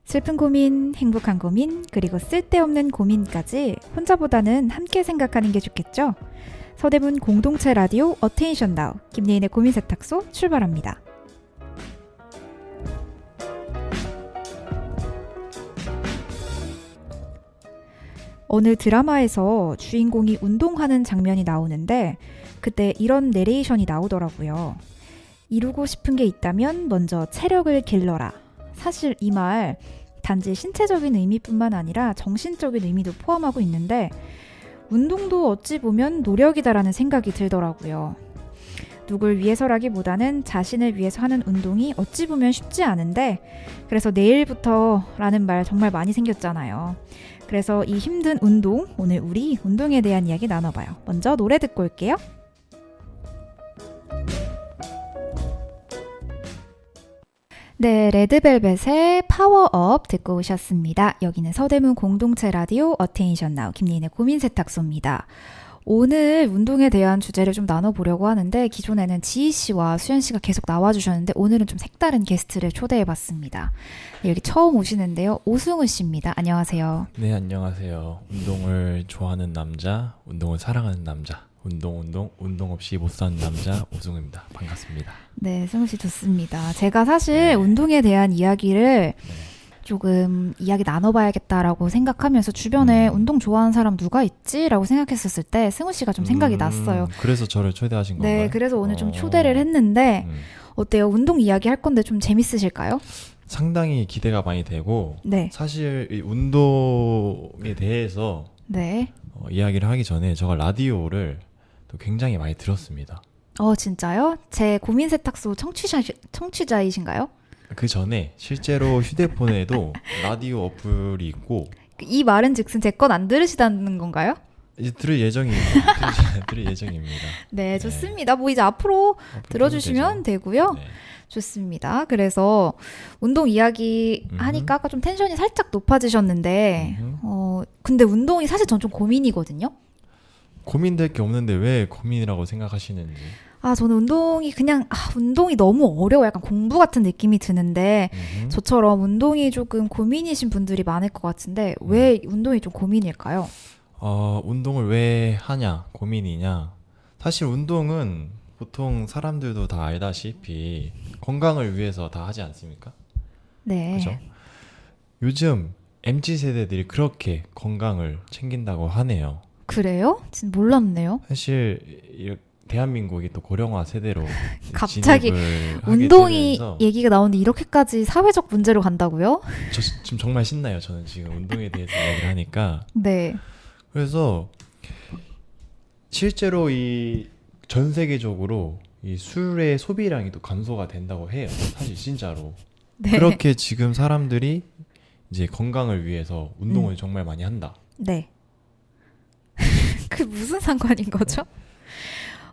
슬픈 고민, 행복한 고민, 그리고 쓸데없는 고민까지 혼자보다는 함께 생각하는 게 좋겠죠? 서대문 공동체 라디오 어테인션 나우 김예인의 고민 세탁소 출발합니다. 오늘 드라마에서 주인공이 운동하는 장면이 나오는데 그때 이런 내레이션이 나오더라고요. 이루고 싶은 게 있다면 먼저 체력을 길러라. 사실 이 말 단지 신체적인 의미뿐만 아니라 정신적인 의미도 포함하고 있는데 운동도 어찌 보면 노력이다라는 생각이 들더라고요. 누굴 위해서라기보다는 자신을 위해서 하는 운동이 어찌 보면 쉽지 않은데 그래서 내일부터라는 말 정말 많이 생겼잖아요. 그래서 이 힘든 운동, 오늘 우리 운동에 대한 이야기 나눠봐요. 먼저 노래 듣고 올게요. 네, 레드벨벳의 파워업 듣고 오셨습니다. 여기는 서대문 공동체 라디오 어테인션 나우 김예인의 고민 세탁소입니다. 오늘 운동에 대한 주제를 좀 나눠보려고 하는데 기존에는 지희 씨와 수연 씨가 계속 나와주셨는데 오늘은 좀 색다른 게스트를 초대해봤습니다. 네, 여기 처음 오시는데요. 오승우 씨입니다. 안녕하세요. 네, 안녕하세요. 운동을 좋아하는 남자, 운동을 사랑하는 남자, 운동 없이 못 사는 남자 오승우입니다. 반갑습니다. 네, 승우 씨 좋습니다. 제가 사실 운동에 대한 이야기를 조금 이야기 나눠봐야겠다라고 생각하면서 주변에 운동 좋아하는 사람 누가 있지? 라고 생각했었을 때 승우 씨가 좀 생각이 났어요. 그래서 저를 초대하신 건가요? 네, 그래서 오늘 좀 초대를 했는데 어때요? 운동 이야기 할 건데 좀 재밌으실까요? 상당히 기대가 많이 되고 네. 사실 이 운동에 대해서 네. 이야기를 하기 전에 제가 라디오를 또 굉장히 많이 들었습니다. 진짜요? 제 고민 세탁소 청취자이신가요? 그 전에 실제로 휴대폰에도 라디오 어플이 있고 이 말은 즉슨 제 건 안 들으시다는 건가요? 이제 들을 예정입니다. 들을 예정입니다. 네, 좋습니다. 뭐 이제 앞으로 들어주시면 되고요. 네. 좋습니다. 그래서 운동 이야기 하니까 아까 좀 텐션이 살짝 높아지셨는데 근데 운동이 사실 전 좀 고민이거든요. 고민될 게 없는데 왜 고민이라고 생각하시는지. 저는 운동이 운동이 너무 어려워. 약간 공부 같은 느낌이 드는데 저처럼 운동이 조금 고민이신 분들이 많을 것 같은데 왜 운동이 좀 고민일까요? 운동을 왜 하냐, 고민이냐. 사실 운동은 보통 사람들도 다 알다시피 건강을 위해서 다 하지 않습니까? 네. 그죠? 요즘 MZ세대들이 그렇게 건강을 챙긴다고 하네요. 그래요? 진짜 몰랐네요. 사실 대한민국이 또 고령화 세대로 갑자기 진입을 운동이 하게 되면서 얘기가 나오는데 이렇게까지 사회적 문제로 간다고요? 저 지금 정말 신나요. 저는 지금 운동에 대해서 이야기를 하니까. 네. 그래서 실제로 전 세계적으로 이 술의 소비량이 또 감소가 된다고 해요. 사실 진짜로. 네. 그렇게 지금 사람들이 이제 건강을 위해서 운동을 정말 많이 한다. 네. 그 무슨 상관인 거죠?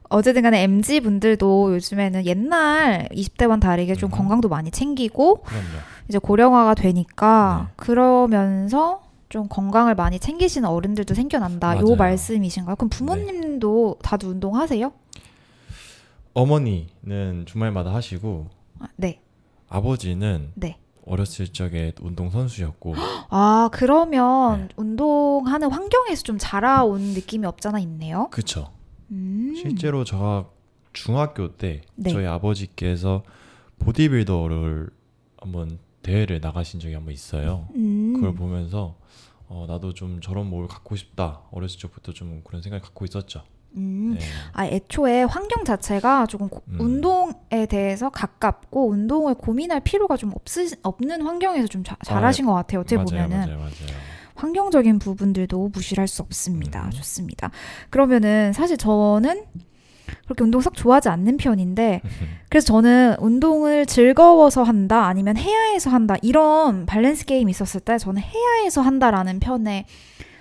어쨌든 간에 MZ분들도 요즘에는 옛날 20대와는 다르게 좀 건강도 많이 챙기고 그럼요. 이제 고령화가 되니까 그러면서 좀 건강을 많이 챙기시는 어른들도 생겨난다. 맞아요. 요 말씀이신가요? 그럼 부모님도 다들 운동하세요? 어머니는 주말마다 하시고 네. 아버지는 네. 어렸을 적에 운동 선수였고. 그러면 운동하는 환경에서 좀 자라온 느낌이 없잖아 있네요. 그쵸. 실제로 제가 중학교 때 저희 아버지께서 보디빌더를 한번 대회를 나가신 적이 한번 있어요. 그걸 보면서 나도 좀 저런 몸을 갖고 싶다. 어렸을 적부터 좀 그런 생각을 갖고 있었죠. 네. 애초에 환경 자체가 조금 운동에 대해서 가깝고 운동을 고민할 필요가 좀 없는 환경에서 좀 잘하신 것 같아요. 어떻게 보면은. 맞아요. 환경적인 부분들도 무시할 수 없습니다. 좋습니다. 그러면은 사실 저는 그렇게 운동 썩 좋아하지 않는 편인데 그래서 저는 운동을 즐거워서 한다 아니면 해야 해서 한다 이런 밸런스 게임이 있었을 때 저는 해야 해서 한다라는 편에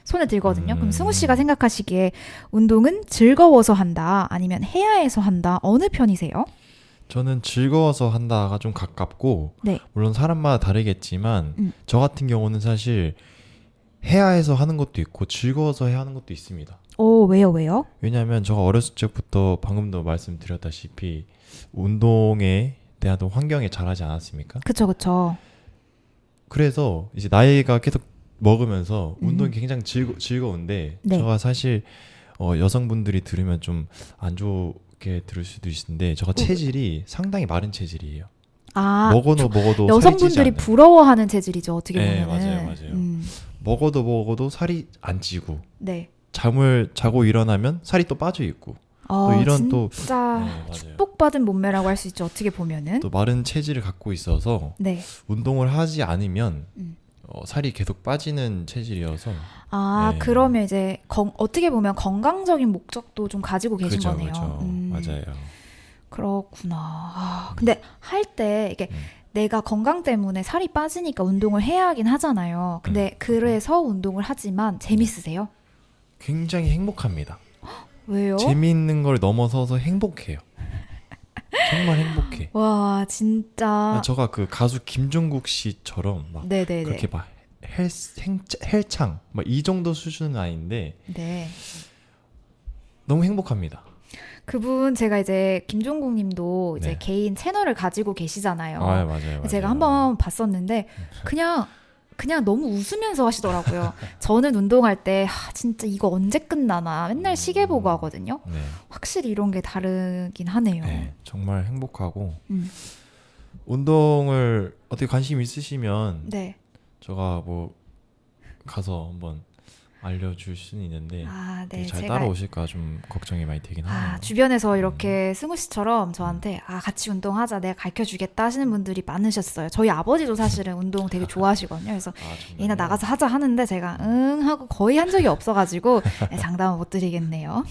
손에 들거든요. 그럼 승우 씨가 생각하시기에 운동은 즐거워서 한다 아니면 해야 해서 한다 어느 편이세요? 저는 즐거워서 한다가 좀 가깝고 네. 물론 사람마다 다르겠지만 저 같은 경우는 사실 해야 해서 하는 것도 있고 즐거워서 해야 하는 것도 있습니다. 왜요? 왜냐하면 제가 어렸을 적부터 방금도 말씀드렸다시피 운동에 대한 환경에 자라지 않았습니까? 그쵸. 그래서 이제 나이가 계속 먹으면서 운동이 굉장히 즐거운데 네. 제가 사실 여성분들이 들으면 좀 안 좋게 들을 수도 있는데 제가 체질이 상당히 마른 체질이에요. 먹어도 여성분들이 부러워하는 체질이죠. 어떻게 네, 보면은. 맞아요. 먹어도 살이 안 찌고 네. 잠을 자고 일어나면 살이 또 빠져 있고 또 이런 진짜 축복받은 몸매라고 할 수 있죠. 어떻게 보면은 또 마른 체질을 갖고 있어서 네. 운동을 하지 않으면 살이 계속 빠지는 체질이어서 네. 그러면 이제 어떻게 보면 건강적인 목적도 좀 가지고 계신 그죠, 거네요. 그죠. 맞아요. 그렇구나. 근데 할 때 이게 내가 건강 때문에 살이 빠지니까 운동을 해야 하긴 하잖아요. 근데 그래서 운동을 하지만 재밌으세요? 굉장히 행복합니다. 왜요? 재미있는 걸 넘어서서 행복해요. 정말 행복해. 와, 진짜. 제가 그 가수 김종국 씨처럼 막 네네네. 그렇게 막 헬창 막 이 정도 수준은 아닌데 네. 너무 행복합니다. 그분 제가 이제 김종국 님도 이제 네. 개인 채널을 가지고 계시잖아요. 맞아요. 제가 한번 봤었는데 그냥 너무 웃으면서 하시더라고요. 저는 운동할 때 진짜 이거 언제 끝나나 맨날 시계 보고 하거든요. 네. 확실히 이런 게 다르긴 하네요. 네, 정말 행복하고 운동을 어떻게 관심 있으시면 네. 제가 뭐 가서 한번 알려줄 수는 있는데 네. 잘 따라오실까 좀 걱정이 많이 되긴 하네요. 주변에서 이렇게 승우 씨처럼 저한테 같이 운동하자 내가 가르쳐주겠다 하시는 분들이 많으셨어요. 저희 아버지도 사실은 운동 되게 좋아하시거든요. 그래서 얘나 나가서 하자 하는데 제가 응 하고 거의 한 적이 없어가지고 장담은 못 드리겠네요.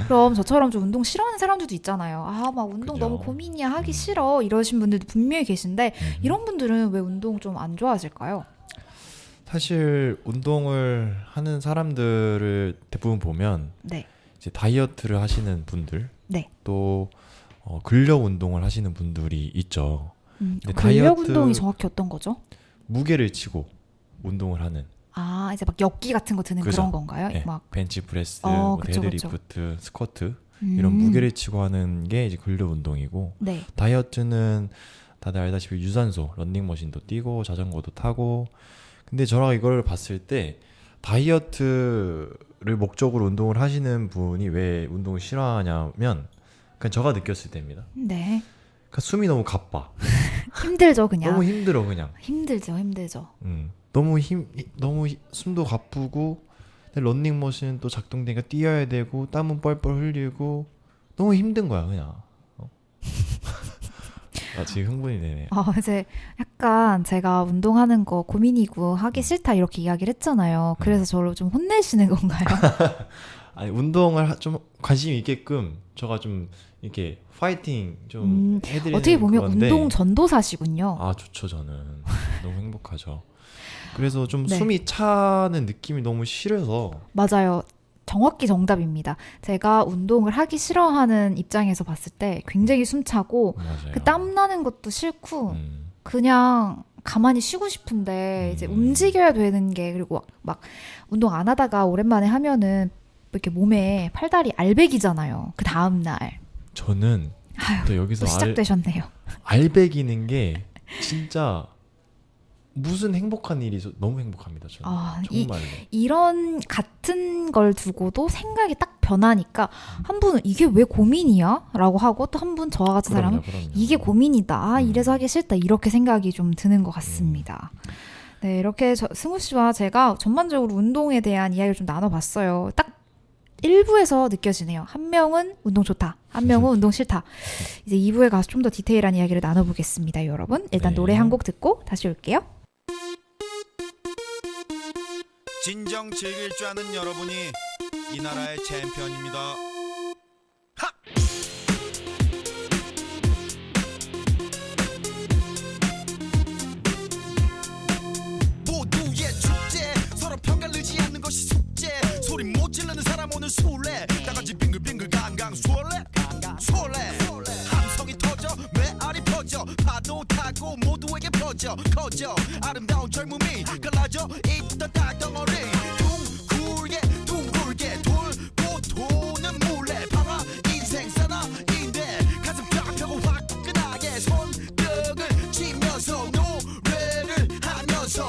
그럼 저처럼 좀 운동 싫어하는 사람들도 있잖아요. 막 운동 그죠. 너무 고민이야 하기 싫어 이러신 분들도 분명히 계신데 이런 분들은 왜 운동 좀 안 좋아하실까요? 사실 운동을 하는 사람들을 대부분 보면 네. 이제 다이어트를 하시는 분들 네. 또 근력 운동을 하시는 분들이 있죠. 근데 근력 운동이 정확히 어떤 거죠? 무게를 치고 운동을 하는. 이제 막 역기 같은 거 드는 그죠. 그런 건가요? 네. 막 벤치프레스, 그쵸, 데드리프트, 스쿼트 이런 무게를 치고 하는 게 이제 근력 운동이고 네. 다이어트는 다들 알다시피 유산소, 런닝머신도 뛰고 자전거도 타고. 근데 저랑 이걸 봤을 때 다이어트를 목적으로 운동을 하시는 분이 왜 운동을 싫어하냐면 그냥 제가 느꼈을 때입니다. 네. 그러니까 숨이 너무 가빠. 힘들죠, 그냥. 너무 힘들어 그냥. 힘들죠. 너무 숨도 가쁘고 런닝머신 또 작동되니까 뛰어야 되고 땀은 뻘뻘 흘리고 너무 힘든 거야 그냥. 지금 흥분이 되네요. 이제 약간 제가 운동하는 거 고민이고 하기 싫다 이렇게 이야기를 했잖아요. 그래서 저를 좀 혼내시는 건가요? 아니 운동을 좀 관심 있게끔 제가 좀 이렇게 파이팅 좀 해드리는 어떻게 보면 건데. 운동 전도사시군요. 좋죠. 저는 너무 행복하죠. 그래서 좀 네. 숨이 차는 느낌이 너무 싫어서. 맞아요. 정확히 정답입니다. 제가 운동을 하기 싫어하는 입장에서 봤을 때 굉장히 숨차고 맞아요. 그 땀 나는 것도 싫고 음. 그냥 가만히 쉬고 싶은데 이제 움직여야 되는 게 그리고 막 운동 안 하다가 오랜만에 하면은 이렇게 몸에 팔다리 알배기잖아요. 그 다음 날. 저는 또 여기서 또 시작되셨네요. 알배기는 게 진짜 무슨 행복한 일이 너무 행복합니다. 저는 정말로. 이런 같은 걸 두고도 생각이 딱 변하니까 한 분은 이게 왜 고민이야? 라고 하고 또 한 분 저와 같은 사람은 이게 고민이다. 이래서 하기 싫다. 이렇게 생각이 좀 드는 것 같습니다. 네, 이렇게 승우 씨와 제가 전반적으로 운동에 대한 이야기를 좀 나눠봤어요. 딱 일부에서 느껴지네요. 한 명은 운동 좋다. 한 명은 운동 싫다. 이제 2부에 가서 좀 더 디테일한 이야기를 나눠보겠습니다. 여러분. 일단 노래 한 곡 듣고 다시 올게요. 진정 즐길 줄 아는 여러분이 이 나라의 챔피언입니다. 하! 모두의 축제 서로 평가를 의지 않는 것이 숙제 소리 못 지르는 사람 오늘 술래 나같이 빙글빙글 강강 술래 함성이 터져 메아리 퍼져 파도 타고 모두에게 퍼져 커져 아름다운 젊음이 갈라져 있던 땅덩어리 둥글게 돌고 도는 물레 방아 인생 사나인데 가슴 팍하고 화끈하게 손뼉을 치면서 노래를 하면서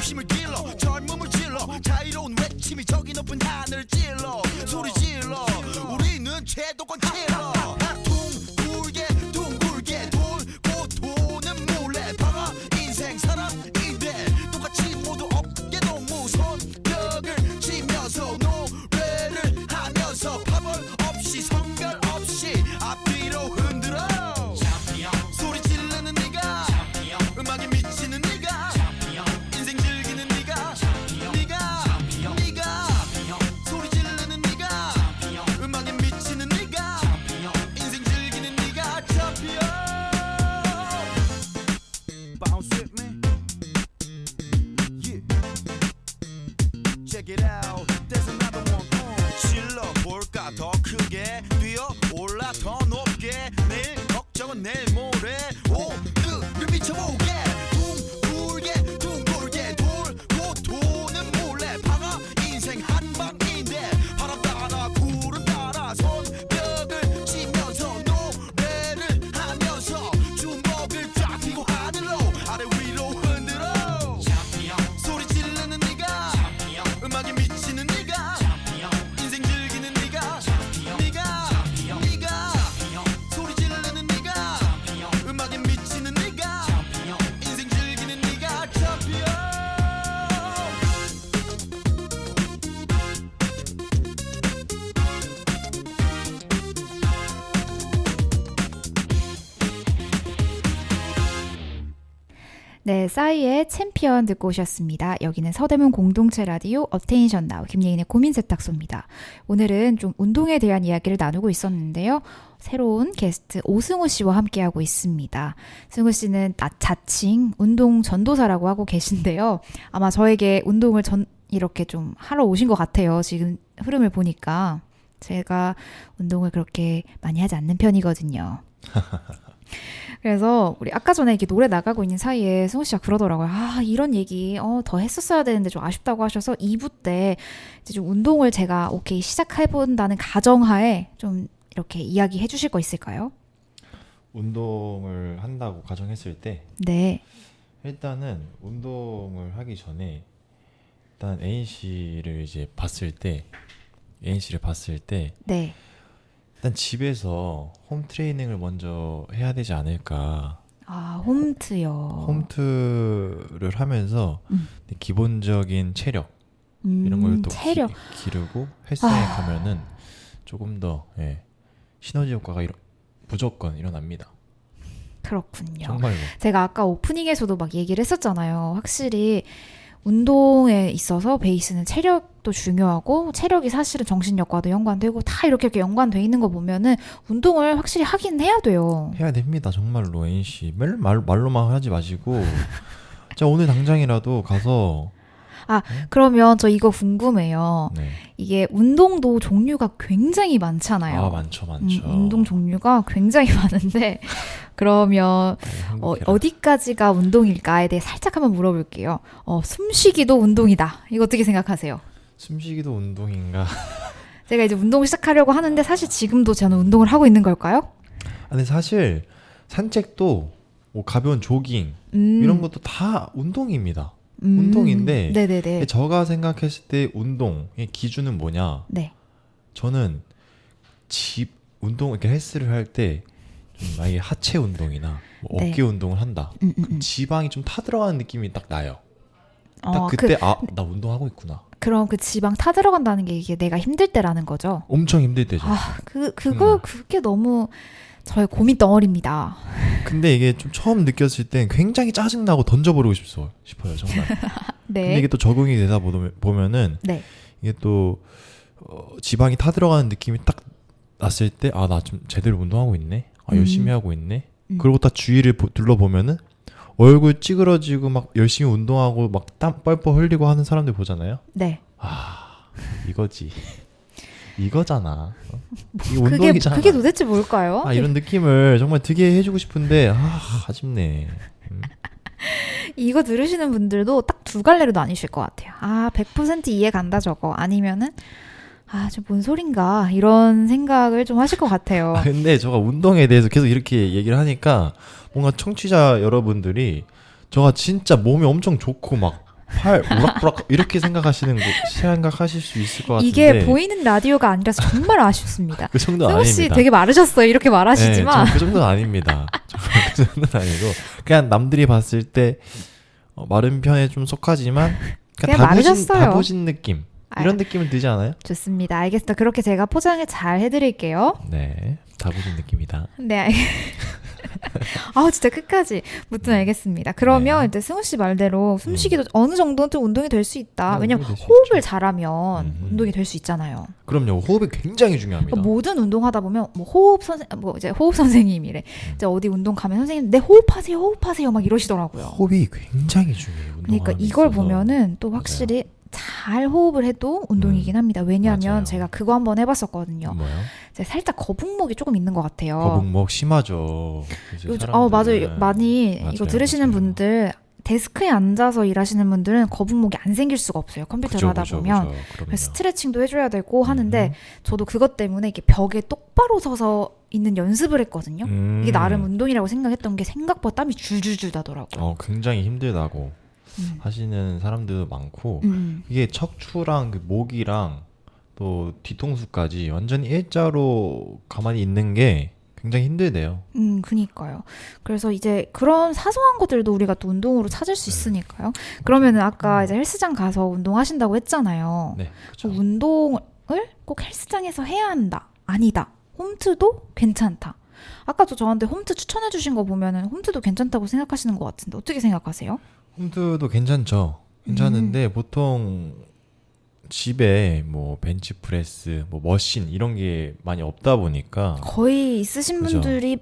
힘을 길러 젊음을 질러 자유로운 외침이 저기 높은 하늘 찔러 소리 질러 우리는 제도권 킬러 둥글게 돌고 도는 몰래 방아 인생 사람인데 똑같이 모두 어깨 동무 손뼉을 치면서 노래를 하면서 파벌 없이 성별 없이 앞뒤로 흔들어 소리 지르는 네가 음악에 미치는 네가 인생 즐기는 네가 소리 지르는 네가 음악에 미치는 네가 인생 즐기는 네가 챔피언 Bounce with me Yeah Check it out There's another one 질러 볼까 더 크게 뛰어 올라 더 높게 내일 걱정은 내일 모레 오늘을 미쳐보게 둥글게 돌고 도는 몰래 방아 인생 한방인데 바람 따라 구름 따라 손뼉을 치면서 노래를 하면서 주먹을 쫙 펴고 하늘로 아래 위로 흔들어 소리 지르는 네가 음악에 미치는 네가 인생 즐기는 네가 소리 지르는 네가 음악에 미치는 네가 인생 즐기는 네가 챔피언 네, 싸이의 챔피언 듣고 오셨습니다. 여기는 서대문 공동체 라디오 어테인션 나우 김예인의 고민 세탁소입니다. 오늘은 좀 운동에 대한 이야기를 나누고 있었는데요. 새로운 게스트 오승우 씨와 함께하고 있습니다. 승우 씨는 자칭 운동 전도사라고 하고 계신데요. 아마 저에게 운동을 이렇게 좀 하러 오신 것 같아요. 지금 흐름을 보니까. 제가 운동을 그렇게 많이 하지 않는 편이거든요. 그래서 우리 아까 전에 이렇게 노래 나가고 있는 사이에 승우 씨가 그러더라고요. 아, 이런 얘기 더 했었어야 되는데 좀 아쉽다고 하셔서 2부 때 이제 좀 운동을 제가 오케이 시작해본다는 가정하에 좀 이렇게 이야기해 주실 거 있을까요? 운동을 한다고 가정했을 때 네. 일단은 운동을 하기 전에 일단 애인 씨를 봤을 때 네. 일단 집에서 홈 트레이닝을 먼저 해야 되지 않을까. 아, 홈트요. 홈트를 하면서 기본적인 체력 이런 걸 또 기르고 헬스장에 가면은 조금 더 시너지 효과가 무조건 일어납니다. 그렇군요. 정말로. 제가 아까 오프닝에서도 막 얘기를 했었잖아요. 확실히 운동에 있어서 베이스는 체력도 중요하고 체력이 사실은 정신력과도 연관되고 다 이렇게 연관돼 있는 거 보면은 운동을 확실히 하긴 해야 돼요. 해야 됩니다. 정말로 애인씨 말로만 하지 마시고 자 오늘 당장이라도 가서 그러면 저 이거 궁금해요. 네. 이게 운동도 종류가 굉장히 많잖아요. 아 많죠. 운동 종류가 굉장히 많은데 그러면 어디까지가 운동일까에 대해 살짝 한번 물어볼게요. 숨쉬기도 운동이다. 이거 어떻게 생각하세요? 숨쉬기도 운동인가? 제가 이제 운동 시작하려고 하는데 사실 지금도 저는 운동을 하고 있는 걸까요? 근데 사실 산책도 뭐 가벼운 조깅 이런 것도 다 운동입니다. 운동인데 네네네. 제가 생각했을 때 운동의 기준은 뭐냐? 네. 저는 운동 이렇게 헬스를 할 때 만약에 하체 운동이나 뭐 어깨 운동을 한다. 그럼 지방이 좀 타들어가는 느낌이 딱 나요. 딱 그때 나 운동하고 있구나. 그럼 그 지방 타들어간다는 게 이게 내가 힘들 때라는 거죠? 엄청 힘들 때죠. 그게 너무 저의 고민 덩어리입니다. 근데 이게 좀 처음 느꼈을 땐 굉장히 짜증나고 던져버리고 싶어요, 정말. 네. 근데 이게 또 적응이 되다 보면은 네. 이게 또 지방이 타들어가는 느낌이 딱 났을 때 나 좀 제대로 운동하고 있네. 열심히 하고 있네. 그리고 딱 주위를 둘러보면은 얼굴 찌그러지고 막 열심히 운동하고 막 땀 뻘뻘 흘리고 하는 사람들 보잖아요. 네. 이거지. 이거잖아. 이게 운동이잖아. 그게 도대체 뭘까요? 이런 느낌을 정말 되게 해주고 싶은데 아쉽네. 이거 들으시는 분들도 딱 두 갈래로 나뉘실 것 같아요. 100% 이해 간다 저거. 아니면은 저 뭔 소린가 이런 생각을 좀 하실 것 같아요. 근데 제가 운동에 대해서 계속 이렇게 얘기를 하니까 뭔가 청취자 여러분들이 제가 진짜 몸이 엄청 좋고 막 팔 우락부락 이렇게 생각하실 수 있을 것 같은데 이게 보이는 라디오가 아니라서 정말 아쉽습니다. 그 정도 승우 씨 아닙니다. 되게 마르셨어요. 이렇게 말하시지만 네, 그 정도는 아닙니다. 그 정도는 아니고 그냥 남들이 봤을 때 마른 편에 좀 속하지만 그냥 마르셨어요. 다부진 느낌 이런 느낌은 들지 않아요? 좋습니다. 알겠습니다. 그렇게 제가 포장을 잘 해드릴게요. 네, 다부진 느낌이다. 네. 진짜 끝까지 무튼 알겠습니다. 그러면 네. 이제 승우 씨 말대로 숨쉬기도 어느 정도는 좀 운동이 될 수 있다. 왜냐면 될수 호흡을 있죠. 잘하면 운동이 될 수 있잖아요. 그럼요. 호흡이 굉장히 중요합니다. 그러니까 모든 운동하다 보면 뭐 호흡 선생님이래. 이제 어디 운동 가면 선생님 네 호흡하세요 막 이러시더라고요. 호흡이 굉장히 중요해요. 그러니까 이걸 보면은 또 확실히 잘 호흡을 해도 운동이긴 합니다. 왜냐하면 맞아요. 제가 그거 한번 해봤었거든요. 뭐요? 제가 살짝 거북목이 조금 있는 것 같아요. 거북목 심하죠. 맞아요. 많이 이거 들으시는 맞아요. 분들 데스크에 앉아서 일하시는 분들은 거북목이 안 생길 수가 없어요. 컴퓨터를 하다 보면. 그래서 스트레칭도 해줘야 되고 하는데 저도 그것 때문에 이렇게 벽에 똑바로 서서 있는 연습을 했거든요. 이게 나름 운동이라고 생각했던 게 생각보다 땀이 줄줄줄 나더라고요. 굉장히 힘들다고 하시는 사람들도 많고 이게 척추랑 그 목이랑 또 뒤통수까지 완전히 일자로 가만히 있는 게 굉장히 힘들대요. 그니까요. 그래서 이제 그런 사소한 것들도 우리가 또 운동으로 찾을 수 있으니까요. 그러면은 아까 이제 헬스장 가서 운동하신다고 했잖아요. 네, 그렇죠. 운동을 꼭 헬스장에서 해야 한다. 아니다. 홈트도 괜찮다. 아까도 저한테 홈트 추천해 주신 거 보면은 홈트도 괜찮다고 생각하시는 것 같은데 어떻게 생각하세요? 홈트도 괜찮죠. 괜찮은데 보통 집에 뭐 벤치프레스, 뭐 머신 이런 게 많이 없다 보니까 거의 있으신 그죠. 분들이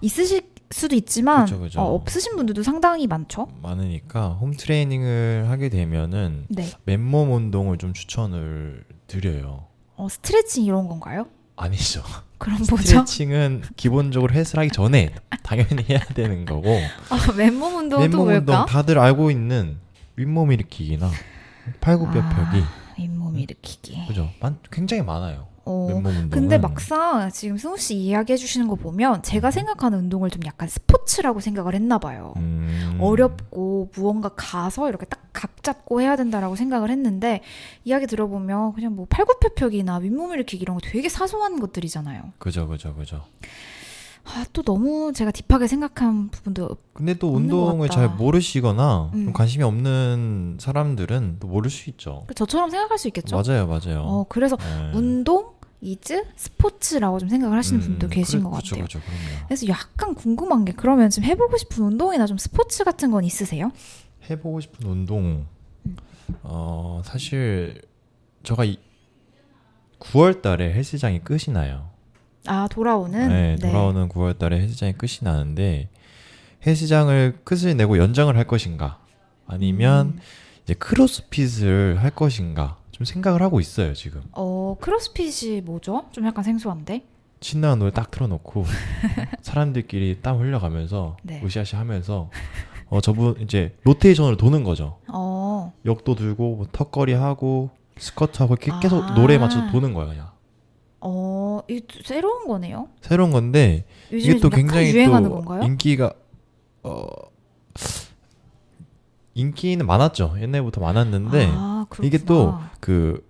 있으실 수도 있지만 그죠. 없으신 분들도 상당히 많죠. 많으니까 홈 트레이닝을 하게 되면은 네. 맨몸 운동을 좀 추천을 드려요. 스트레칭 이런 건가요? 아니죠. 그럼 뭐죠? 스트레칭은 기본적으로 헬스를 하기 전에 당연히 해야 되는 거고 맨몸 운동은 또 맨몸 뭘까? 운동 다들 알고 있는 윗몸 일으키기나 팔굽혀펴기 윗몸 일으키기. 그죠? 굉장히 많아요. 맨몸 운동은. 근데 막상 지금 승우 씨 이야기해 주시는 거 보면 제가 생각하는 운동을 좀 약간 스포츠라고 생각을 했나 봐요. 어렵고 무언가 가서 이렇게 딱 각 잡고 해야 된다라고 생각을 했는데 이야기 들어보면 그냥 뭐 팔굽혀펴기나 윗몸 일으키기 이런 거 되게 사소한 것들이잖아요. 그죠. 또 너무 제가 딥하게 생각한 부분도 근데 또 없는 것 운동을 같다. 잘 모르시거나 좀 관심이 없는 사람들은 또 모를 수 있죠. 저처럼 생각할 수 있겠죠? 맞아요. 그래서 네. 운동 이즈 스포츠라고 좀 생각을 하시는 분도 계신 것 같아요. 그렇죠. 그럼요. 그래서 약간 궁금한 게 그러면 지금 해보고 싶은 운동이나 좀 스포츠 같은 건 있으세요? 해보고 싶은 운동 사실 제가 9월 달에 헬스장이 끝이 나요. 돌아오는? 네, 돌아오는 9월 달에 헬스장이 끝이 나는데 헬스장을 끝을 내고 연장을 할 것인가 아니면 이제 크로스핏을 할 것인가 좀 생각을 하고 있어요 지금. 크로스핏이 뭐죠? 좀 약간 생소한데? 신나는 노래 딱 틀어놓고 사람들끼리 땀 흘려가면서 네. 으쌰으쌰 하면서 저분 이제 로테이션으로 도는 거죠. 역도 들고 뭐 턱걸이 하고 스쿼트 하고 이렇게 계속 노래에 맞춰서 도는 거예요 그냥. 이 새로운 거네요. 새로운 건데 이게 또 굉장히 유행하는 또 건가요? 인기가 인기는 많았죠. 옛날부터 많았는데 이게 또 그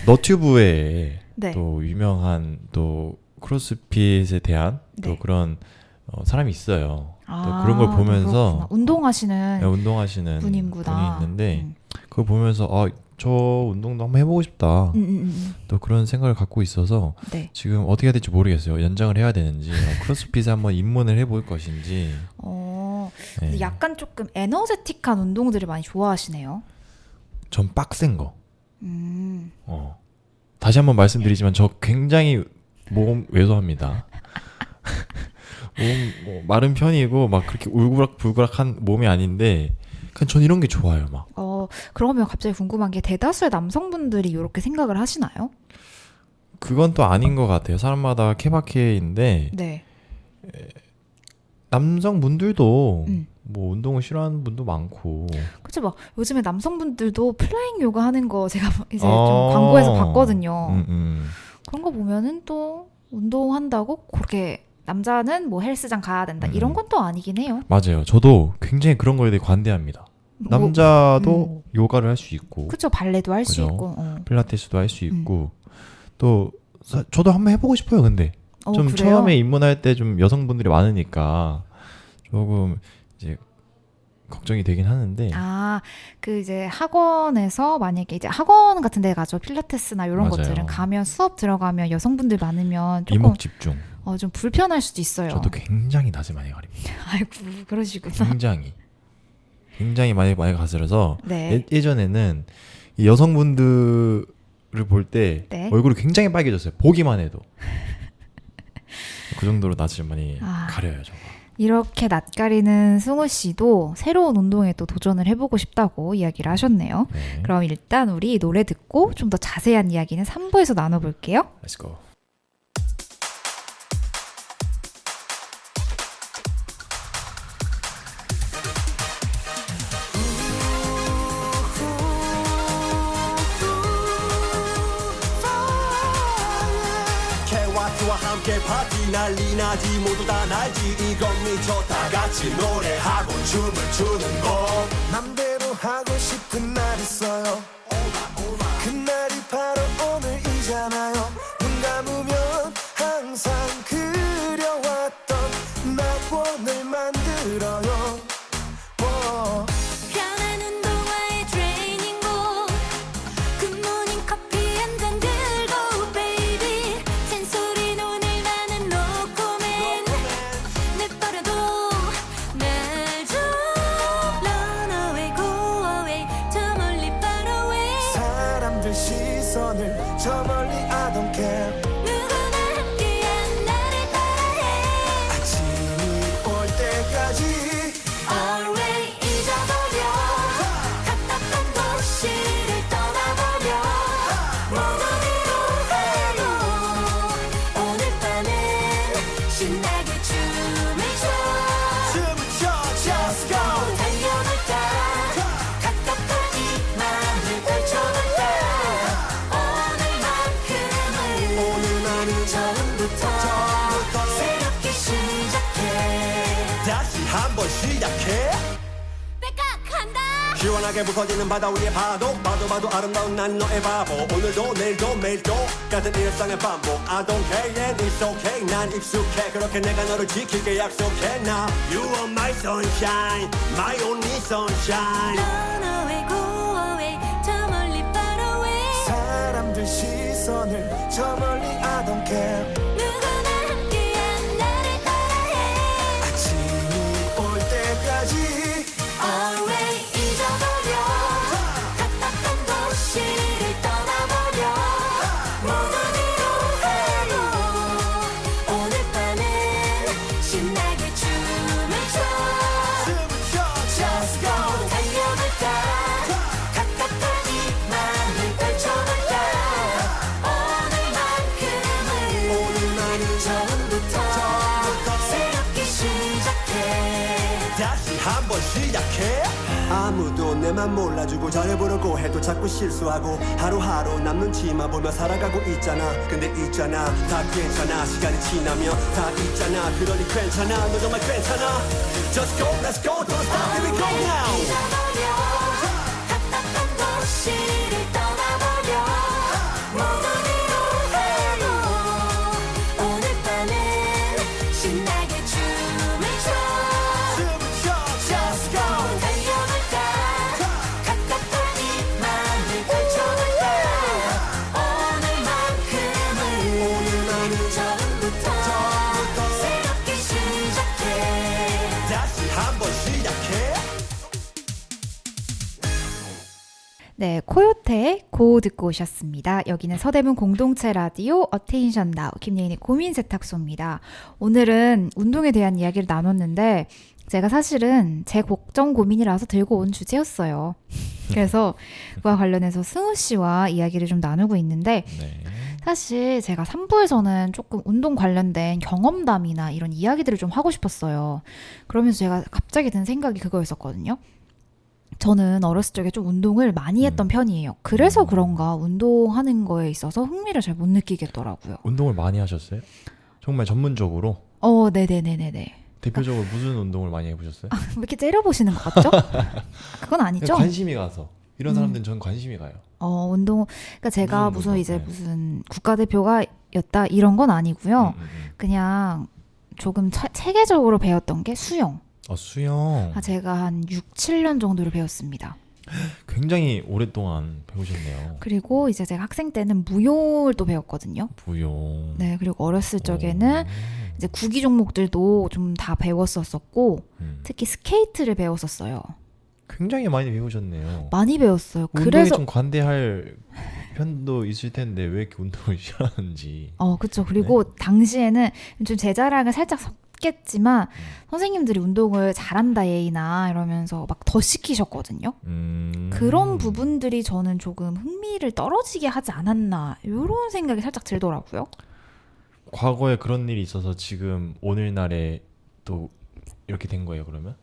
너튜브에 네. 또 유명한 또 크로스핏에 대한 또 네. 그런 사람이 있어요. 또 그런 걸 보면서 운동하시는 운동하시는 분이구나. 분이 있는데 그걸 보면서 저 운동도 한번 해보고 싶다. 또 그런 생각을 갖고 있어서 네. 지금 어떻게 해야 될지 모르겠어요. 연장을 해야 되는지 크로스핏에 한번 입문을 해볼 것인지. 네. 약간 조금 에너제틱한 운동들을 많이 좋아하시네요. 전 빡센 거. 다시 한번 말씀드리지만 저 굉장히 몸 왜소합니다. 몸 마른 편이고 막 그렇게 울그락불그락한 몸이 아닌데 그냥 전 이런 게 좋아요. 막. 그러면 갑자기 궁금한 게 대다수의 남성분들이 이렇게 생각을 하시나요? 그건 또 아닌 것 같아요. 사람마다 케바케인데 네. 남성분들도 뭐 운동을 싫어하는 분도 많고. 그치 막 요즘에 남성분들도 플라잉 요가 하는 거 제가 이제 좀 광고에서 봤거든요. 그런 거 보면은 또 운동한다고 그렇게 남자는 뭐 헬스장 가야 된다 이런 건 또 아니긴 해요. 맞아요. 저도 굉장히 그런 거에 대해 관대합니다. 남자도 요가를 할 수 있고 그쵸, 발레도 할 수 그죠? 있고 필라테스도 할 수 있고 또 저도 한번 해보고 싶어요. 근데 좀 그래요? 처음에 입문할 때 좀 여성분들이 많으니까 조금 이제 걱정이 되긴 하는데 그 이제 학원에서 만약에 이제 학원 같은 데 가죠. 필라테스나 이런 맞아요. 것들은 가면 수업 들어가면 여성분들 많으면 조금 이목 집중 좀 불편할 수도 있어요. 저도 굉장히 낯을 많이 가립니다. 아이고, 그러시구나. 굉장히 많이 가스라서 네. 예전에는 이 여성분들을 볼 때 네. 얼굴이 굉장히 빨개졌어요. 보기만 해도 그 정도로 낯을 많이 가려요. 저가. 이렇게 낯가리는 승우 씨도 새로운 운동에 또 도전을 해보고 싶다고 이야기를 하셨네요. 네. 그럼 일단 우리 노래 듣고 좀 더 자세한 이야기는 3부에서 나눠볼게요. Let's go. K-WAT와 함께 파티 난리 나지 모두 다 날지 이건 미쳐 다 같이 노래하고 춤을 추는 거 맘대로 하고 싶은 날 있어요 그날이 바로 오늘이잖아요 눈 감으면 항상 그려왔던 낙원을 만들어요 편한 운동화에 트레이닝복 굿모닝 커피 한 잔 들고 베이비 잔소린 오늘 나는 노코멘 내버려둬 날 좀 Run away go away 저 멀리 far away 사람들 시선을 저 멀리 I don't care 누구나 함께한 나를 따라해 아침이 올 때까지 Always 잊어버려 답답한 도시를 떠나버려 모두 위로해요 오늘 밤은 신나게 춤을 춰 춤을 춰 Just go 달려볼까 답답한 이 맘을 펼쳐볼까 오늘만큼은 오늘만은 처음부터 새롭게 시작해 다시 한번 시작해 백악한다 시원하게 부서지는 바다 위에 봐도 아름다운 난 너의 바보 오늘도 내일도 매일 똑같은 일상의 반복 I don't care and it's okay 난 익숙해 그렇게 내가 너를 지킬게 약속해 나 You are my sunshine my only sunshine Run away go away 저 멀리 far away 사람들 시선을 저 멀리 I don't care 누구나 함께한 나를 따라해 아침이 올 때까지 Always 잊어버려 답답한 도시를 떠나버려 모두 위로해요 오늘 밤은 신나게 춤을 춰 춤을 춰 Just go 달려볼까 답답한 이 맘을 펼쳐볼까 오늘만큼은 처음부터 새롭게 시작해 다시 한번 시작해 아무도 내 맘 몰라주고 잘해보려고 해도 자꾸 실수하고 하루하루 남 눈치만 보며 살아가고 있잖아 근데 있잖아 다 괜찮아 시간이 지나면 다 있잖아 그러니 괜찮아 너 정말 괜찮아 Just go let's go don't stop here we go now 잊어버려 답답한 도시를 떠나버려 모두 위로해요 오늘 밤은 신나게 춤을 춰 춤을 춰 Just go 달려볼까 답답한 이 맘을 펼쳐볼까 오늘만큼은 처음부터 새롭게 시작해 다시 한번 시작해 네, 코요태의 고 듣고 오셨습니다. 여기는 서대문 공동체 라디오 어테인션 나우 김예인의 고민 세탁소입니다. 오늘은 운동에 대한 이야기를 나눴는데 제가 사실은 제 걱정 고민이라서 들고 온 주제였어요. 그래서 그와 관련해서 승우 씨와 이야기를 좀 나누고 있는데 네. 사실 제가 3부에서는 조금 운동 관련된 경험담이나 이런 이야기들을 좀 하고 싶었어요. 그러면서 제가 갑자기 든 생각이 그거였었거든요. 저는 어렸을 적에 좀 운동을 많이 했던 편이에요. 그래서 그런가 운동하는 거에 있어서 흥미를 잘 못 느끼겠더라고요. 운동을 많이 하셨어요? 정말 전문적으로? 네네네네네. 대표적으로 무슨 운동을 많이 해보셨어요? 왜 이렇게 째려보시는 것 같죠? 그건 아니죠? 관심이 가서 이런 사람들은 전 관심이 가요. 운동, 그러니까 제가 무슨 운동? 이제 네. 무슨 국가대표가 였다 이런 건 아니고요. 그냥 조금 체계적으로 배웠던 게 수영. 수영. 제가 한 6, 7년 정도를 배웠습니다. 굉장히 오랫동안 배우셨네요. 그리고 이제 제가 학생 때는 무용을 또 배웠거든요. 무용. 네, 그리고 어렸을 적에는 이제 구기 종목들도 좀 다 배웠었었고 특히 스케이트를 배웠었어요. 굉장히 많이 배우셨네요. 많이 배웠어요. 운동에 그래서 좀 관대할 편도 있을 텐데 왜 이렇게 운동을 싫어하는지. 그렇죠. 그리고 당시에는 좀 제 자랑을 살짝 겠지만 선생님들이 운동을 잘한다 예이나 이러면서 막 더 시키셨거든요. 그런 부분들이 저는 조금 흥미를 떨어지게 하지 않았나 이런 생각이 살짝 들더라고요. 과거에 그런 일이 있어서 지금 오늘날에 또 이렇게 된 거예요, 그러면?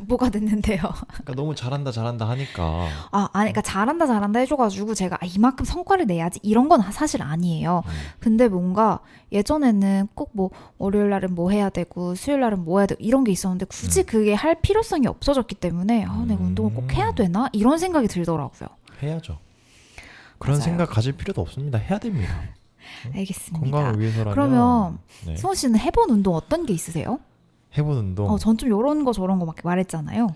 뭐가 됐는데요? 그러니까 너무 잘한다 하니까. 아니, 그러니까 잘한다 해줘가지고 제가 이만큼 성과를 내야지 이런 건 사실 아니에요. 근데 뭔가 예전에는 꼭 뭐 월요일 날은 뭐 해야 되고 수요일 날은 뭐 해야 되고 이런 게 있었는데 굳이 그게 할 필요성이 없어졌기 때문에 내가 운동을 꼭 해야 되나? 이런 생각이 들더라고요. 해야죠. 그런 맞아요. 생각 가질 필요도 없습니다. 해야 됩니다. 알겠습니다. 건강을 위해서라면. 그러면 네. 승호 씨는 해본 운동 어떤 게 있으세요? 해본 운동. 전 좀 이런 거 저런 거 막 말했잖아요.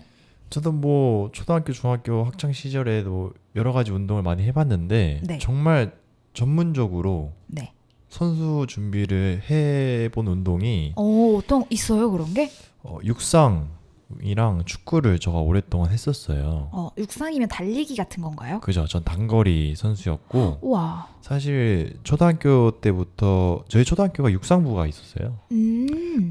저도 뭐 초등학교, 중학교 학창 시절에도 여러 가지 운동을 많이 해봤는데 네. 정말 전문적으로 네. 선수 준비를 해본 운동이 어떤 있어요 그런 게? 육상이랑 축구를 제가 오랫동안 했었어요. 육상이면 달리기 같은 건가요? 그죠. 전 단거리 선수였고 우와. 사실 초등학교 때부터 저희 초등학교가 육상부가 있었어요.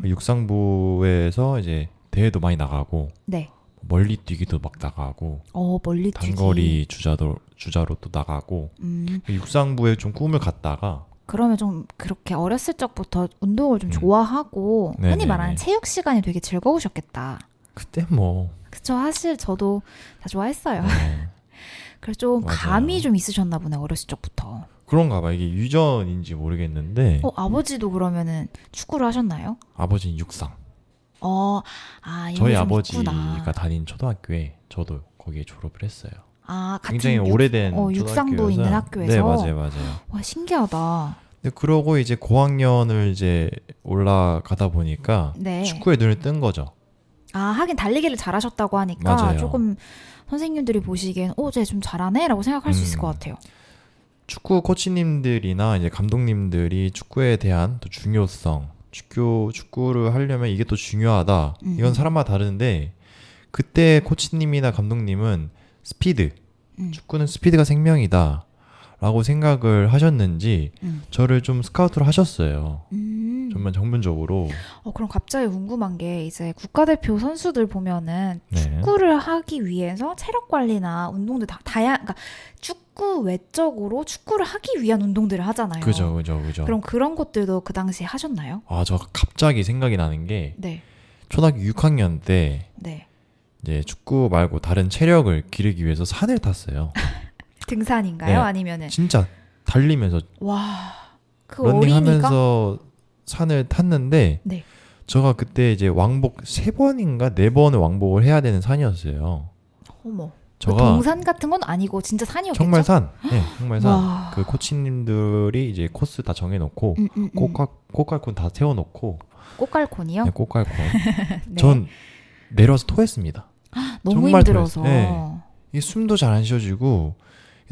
육상부에서 이제 대회도 많이 나가고 네. 멀리 뛰기도 막 나가고 멀리 뛰기. 단거리 주자로 또 나가고 육상부에 좀 꿈을 갖다가 그러면 좀 그렇게 어렸을 적부터 운동을 좀 좋아하고 흔히 네네네. 말하는 체육 시간이 되게 즐거우셨겠다. 그때 뭐 그쵸. 사실 저도 다 좋아했어요. 네. 그래서 좀 맞아요. 감이 좀 있으셨나 보네 어렸을 적부터. 그런가 봐. 이게 유전인지 모르겠는데 아버지도 그러면은 축구를 하셨나요? 아버지는 육상. 이런 저희 게 좀 아버지가 있구나. 다닌 초등학교에 저도 거기에 졸업을 했어요. 같은 굉장히 오래된 육상부 초등학교여서. 있는 학교에서. 네, 맞아요. 와, 신기하다. 근데 그러고 이제 고학년을 이제 올라가다 보니까 네. 축구에 눈을 뜬 거죠. 하긴 달리기를 잘하셨다고 하니까 맞아요. 조금 선생님들이 보시기엔 쟤 좀 잘하네 라고 생각할 수 있을 것 같아요. 축구 코치님들이나 이제 감독님들이 축구에 대한 또 중요성, 축구를 하려면 이게 또 중요하다. 이건 사람마다 다른데 그때 코치님이나 감독님은 스피드, 축구는 스피드가 생명이다 라고 생각을 하셨는지 저를 좀 스카우트를 하셨어요. 정말 전문적으로. 그럼 갑자기 궁금한 게 이제 국가대표 선수들 보면은 네. 축구를 하기 위해서 체력 관리나 운동들 그러니까 축구 외적으로 축구를 하기 위한 운동들을 하잖아요. 그죠. 그럼 그런 것들도 그 당시에 하셨나요? 저 갑자기 생각이 나는 게 네. 초등학교 6학년 때 네. 이제 축구 말고 다른 체력을 기르기 위해서 산을 탔어요. 등산인가요? 네. 아니면은 진짜 달리면서 와, 그 어린이가 런닝하면서 산을 탔는데 네. 제가 그때 이제 왕복 3번인가 4번을 왕복을 해야 되는 산이었어요. 어머. 제가 동산 같은 건 아니고 진짜 산이었겠죠? 정말 산. 네, 정말 산. 와. 그 코치님들이 이제 코스 다 정해놓고 꽃갈콘 다 세워놓고 꽃갈콘이요? 네, 꽃갈콘. 네. 전 내려서 토했습니다. 너무 정말 힘들어서. 토했어요. 네. 이게 숨도 잘 안 쉬어지고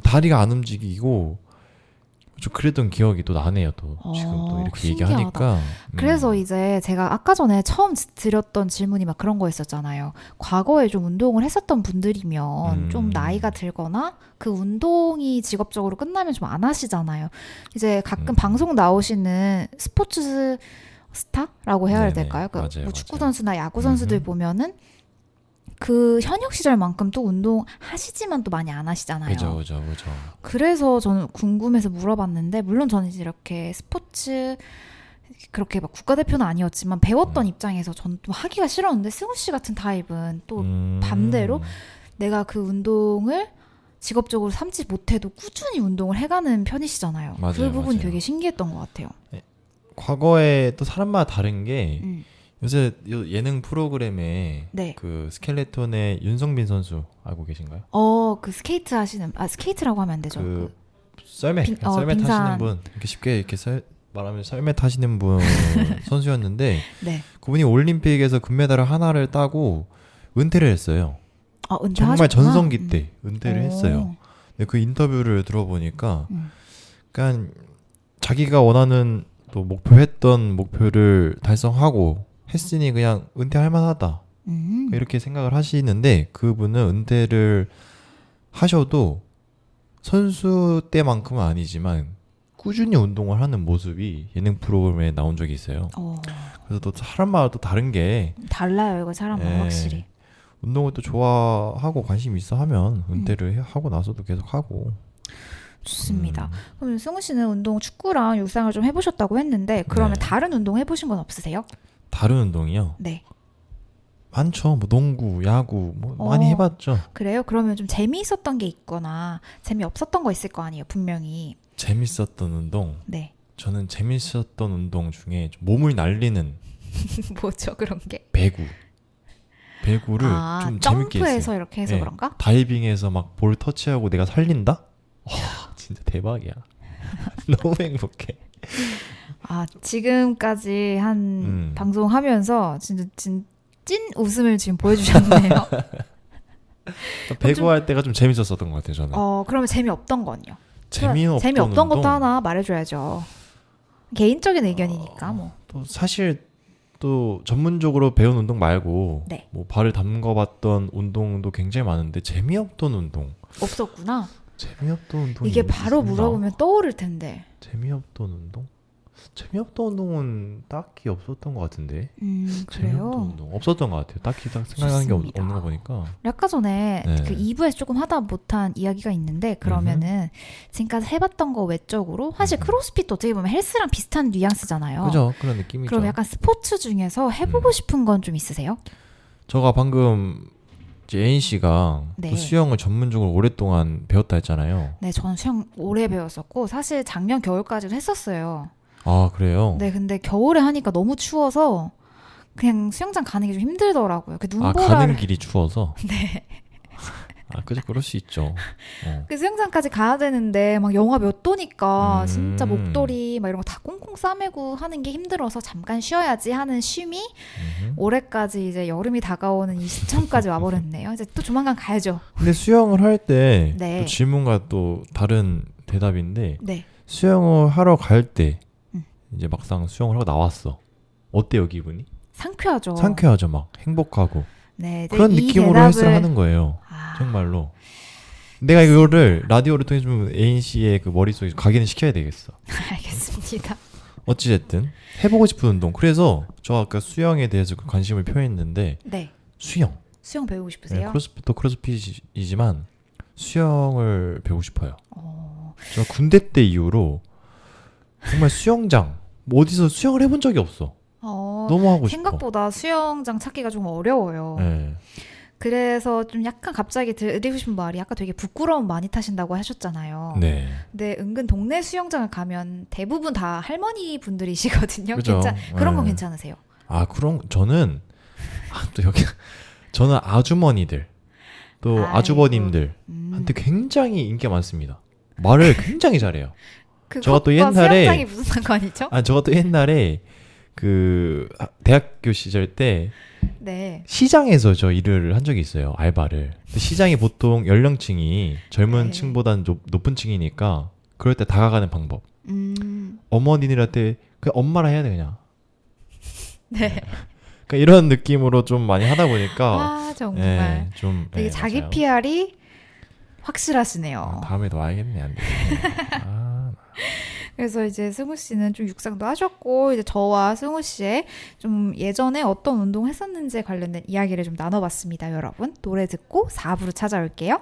다리가 안 움직이고 좀 그랬던 기억이 또 나네요. 또 지금 또 이렇게 신기하다. 얘기하니까. 그래서 이제 제가 아까 전에 처음 드렸던 질문이 막 그런 거였었잖아요. 과거에 좀 운동을 했었던 분들이면 좀 나이가 들거나 그 운동이 직업적으로 끝나면 좀 안 하시잖아요. 이제 가끔 방송 나오시는 스포츠 스타라고 해야 네네, 될까요? 그 맞아요, 뭐 축구 맞아요. 선수나 야구 선수들 보면은 그 현역 시절만큼 또 운동 하시지만 또 많이 안 하시잖아요. 그죠. 그래서 저는 궁금해서 물어봤는데 물론 저는 이제 이렇게 스포츠 그렇게 막 국가대표는 아니었지만 배웠던 입장에서 저는 또 하기가 싫었는데 승우 씨 같은 타입은 또 반대로 내가 그 운동을 직업적으로 삼지 못해도 꾸준히 운동을 해가는 편이시잖아요. 맞아요, 그 부분이 맞아요. 되게 신기했던 것 같아요. 과거에 또 사람마다 다른 게 요새 예능 프로그램에 네. 그 스켈레톤의 윤성빈 선수 알고 계신가요? 그 스케이트 하시는 스케이트라고 하면 안 되죠. 그 썰매 빙산. 타시는 분 이렇게 쉽게 이렇게 말하면 썰매 타시는 분 선수였는데 네. 그분이 올림픽에서 금메달을 하나를 따고 은퇴를 했어요. 은퇴하셨구나. 정말 전성기 때 은퇴를 오. 했어요. 근데 그 인터뷰를 들어보니까 그러니까 자기가 원하는 또 목표했던 목표를 달성하고 했으니 그냥 은퇴할 만하다 이렇게 생각을 하시는데 그분은 은퇴를 하셔도 선수 때만큼은 아니지만 꾸준히 운동을 하는 모습이 예능 프로그램에 나온 적이 있어요. 그래서 또 사람마다 또 다른 게 달라요. 이거 사람마다 확실히. 운동을 또 좋아하고 관심 있어 하면 은퇴를 하고 나서도 계속 하고. 좋습니다. 그럼 승우 씨는 운동 축구랑 육상을 좀 해보셨다고 했는데 그러면 네. 다른 운동 해보신 건 없으세요? 다른 운동이요? 네. 많죠. 뭐 농구, 야구 뭐 많이 해봤죠. 그래요? 그러면 좀 재미있었던 게 있거나 재미없었던 거 있을 거 아니에요, 분명히. 재밌었던 운동? 네. 저는 재밌었던 운동 중에 좀 몸을 날리는 뭐죠, 그런 게? 배구를 좀 재밌게 점프해서 했어요. 이렇게 해서 네. 그런가? 다이빙해서 막 볼 터치하고 내가 살린다? 와, 진짜 대박이야. 너무 행복해. 지금까지 한 방송하면서 진짜 찐 웃음을 지금 보여주셨네요. 배구할 때가 좀 재밌었던 것 같아요, 저는. 그러면 재미없던 건요? 재미없던 것도 운동? 하나 말해줘야죠. 개인적인 의견이니까 뭐. 또 사실 또 전문적으로 배운 운동 말고 네. 뭐 발을 담궈봤던 운동도 굉장히 많은데 재미없던 운동. 없었구나. 재미없던 운동이 이게 바로 있나? 물어보면 떠오를 텐데. 재미없던 운동? 재미없던 운동은 딱히 없었던 것 같은데. 재미없던 그래요? 운동 없었던 것 같아요. 딱히 딱 생각하는 게 좋습니다. 없는 거 보니까. 아까 전에 네. 그 2부에서 조금 하다 못한 이야기가 있는데 그러면은 지금까지 해봤던 거 외적으로 사실 크로스핏도 어떻게 보면 헬스랑 비슷한 뉘앙스잖아요. 그죠? 그런 느낌이죠. 그럼 약간 스포츠 중에서 해보고 싶은 건 좀 있으세요? 저가 방금 이제 애인 씨가 네. 또 수영을 전문적으로 오랫동안 배웠다 했잖아요. 네, 저는 수영 오래 배웠었고 사실 작년 겨울까지도 했었어요. 아, 그래요? 네, 근데 겨울에 하니까 너무 추워서 그냥 수영장 가는 게 좀 힘들더라고요. 그 가는 눈보라를 길이 추워서? 네. 그죠. 그럴 수 있죠. 그 수영장까지 가야 되는데 막 영하 몇 도니까 진짜 음. 목도리 막 이런 거 다 꽁꽁 싸매고 하는 게 힘들어서 잠깐 쉬어야지 하는 쉼이 올해까지 이제 여름이 다가오는 이 시점까지 와버렸네요. 이제 또 조만간 가야죠. 근데 수영을 할 때 또 네. 질문과 또 다른 대답인데 네. 수영을 하러 갈 때 이제 막상 수영을 하고 나왔어. 어때요, 기분이? 상쾌하죠. 상쾌하죠, 막 행복하고. 네, 이제 그런 이 느낌으로 대답을- 헬스를 하는 거예요. 정말로. 내가 이거를 라디오를 통해 좀 애인 씨의 그 머릿속에 각인을 시켜야 되겠어. 알겠습니다. 어찌됐든 해보고 싶은 운동. 그래서 저 아까 수영에 대해서 관심을 표했는데 네. 수영. 수영 배우고 싶으세요? 크로스핏도 크로스핏이지만 수영을 배우고 싶어요. 저 군대 때 이후로 정말 수영장 뭐 어디서 수영을 해본 적이 없어. 너무 하고 싶어. 생각보다 수영장 찾기가 좀 어려워요. 네. 그래서 좀 약간 갑자기 드리고 싶은 말이 아까 되게 부끄러움 많이 타신다고 하셨잖아요. 네. 근데 은근 동네 수영장을 가면 대부분 다 할머니 분들이시거든요. 그죠. 그런 건 네. 괜찮으세요? 그럼 저는 또 여기 저는 아주머니들 또 아주버님들한테 굉장히 인기가 많습니다. 말을 굉장히 잘해요. 저가 또 옛날에 수영장이 무슨 상관이죠? 저가 또 옛날에 그 대학교 시절 때 네. 시장에서 저 일을 한 적이 있어요. 알바를. 근데 시장이 보통 연령층이 젊은 네. 층보다는 높은 층이니까 그럴 때 다가가는 방법. 어머니들한테 그냥 엄마라 해야 돼 그냥. 네. 그러니까 이런 느낌으로 좀 많이 하다 보니까 정말 좀 되게 자기 맞아요. PR이 확실하시네요. 다음에도 와야겠네 안 되겠네. 그래서 이제 승우 씨는 좀 육상도 하셨고 이제 저와 승우 씨의 좀 예전에 어떤 운동 했었는지에 관련된 이야기를 좀 나눠봤습니다. 여러분 노래 듣고 4부로 찾아올게요.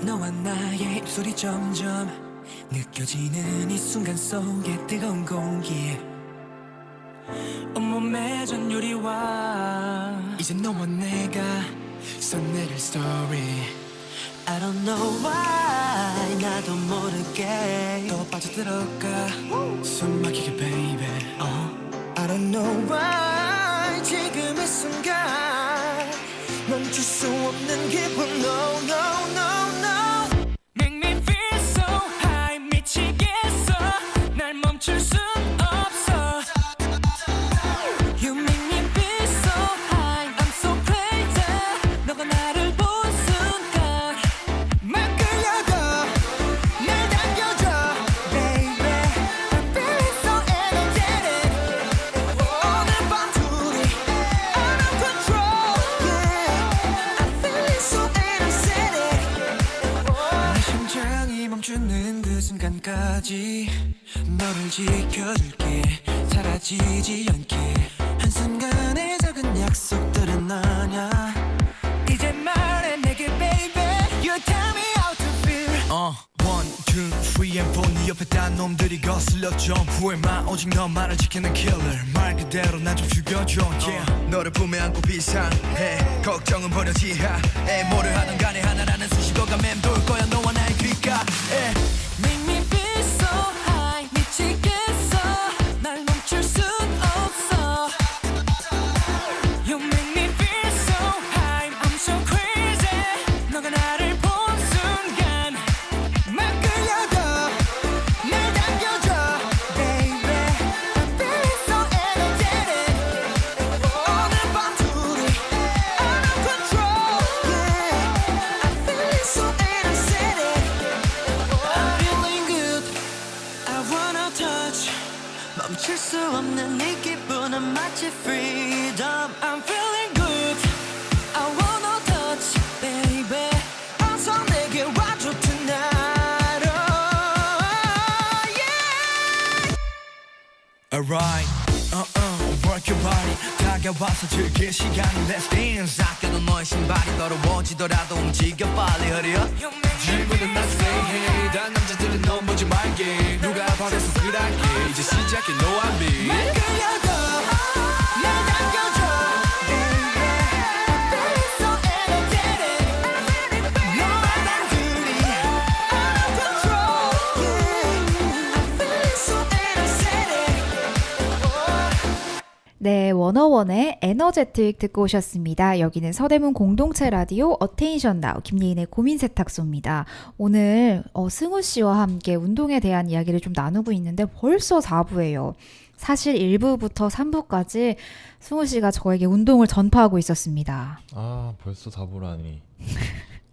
너와 나의 입술이 점점 느껴지는 이 순간 속에 뜨거운 공기 온몸에 전율이 이제 너와 내가 써내릴 story I don't know why 나도 모르게 또 빠져들어가 숨 막히게 baby I don't know why 지금 이 순간 멈출 수 없는 기분 No no no no Make me feel so high 미치겠어 날 멈출 순 없어 You make me feel so high I'm so crazy 너가 나를 본 순간 막 끌려가 날 당겨줘 Baby I'm feeling so energetic 오늘 밤 둘이 out of control Yeah I'm feeling so energetic 내 심장이 멈추는 그 순간까지 너를 지켜줄게 사라지지 않게 한순간의 작은 약속들은 아냐 이제 말해 내게 baby You tell me how to feel 1, 2, 3 and 4 네 옆에 딴 놈들이 거슬려 점프해 마 오직 너만을 지키는 killer 말 그대로 난 좀 죽여줘 yeah. 너를 품에 안고 비상해 걱정은 버려 지하에 뭐를 하든 간에 하나라는 수식어가 맴돌 거야 너와 나의 귓가에 Make me feel so high 미치겠어 날 멈출 순 없어 You make me feel so high I'm so crazy 너가 나를 본 순간 막 끌려가 날 당겨줘 Baby I'm feeling so energetic 오늘 밤 둘이 out of control Yeah I'm feeling so energetic I'm feeling good I wanna touch 멈출 수 없는 이 기분은 마치 freedom I'm feeling good I wanna touch baby 어서 내게 와줘 tonight oh, yeah. Alright work your body 다가와서 즐길 시간을 Let's dance 아껴둔 너의 신발이 더러워지더라도 움직여 빨리 hurry up 질문은 난 say hey 다른 남자들은 넌 보지 말게 누가 바래서 그랄게 이제 시작해 no I'm me 날 끌려줘 날 당겨줘 Baby I'm feeling so energetic 너와 난 둘이 out of control Yeah I'm feeling so energetic 네, 워너원의 에너제틱 듣고 오셨습니다. 여기는 서대문 공동체 라디오 어테인션 나우 김예인의 고민 세탁소입니다. 오늘 승우 씨와 함께 운동에 대한 이야기를 좀 나누고 있는데 벌써 4부예요. 사실 1부부터 3부까지 승우 씨가 저에게 운동을 전파하고 있었습니다. 아 벌써 4부라니.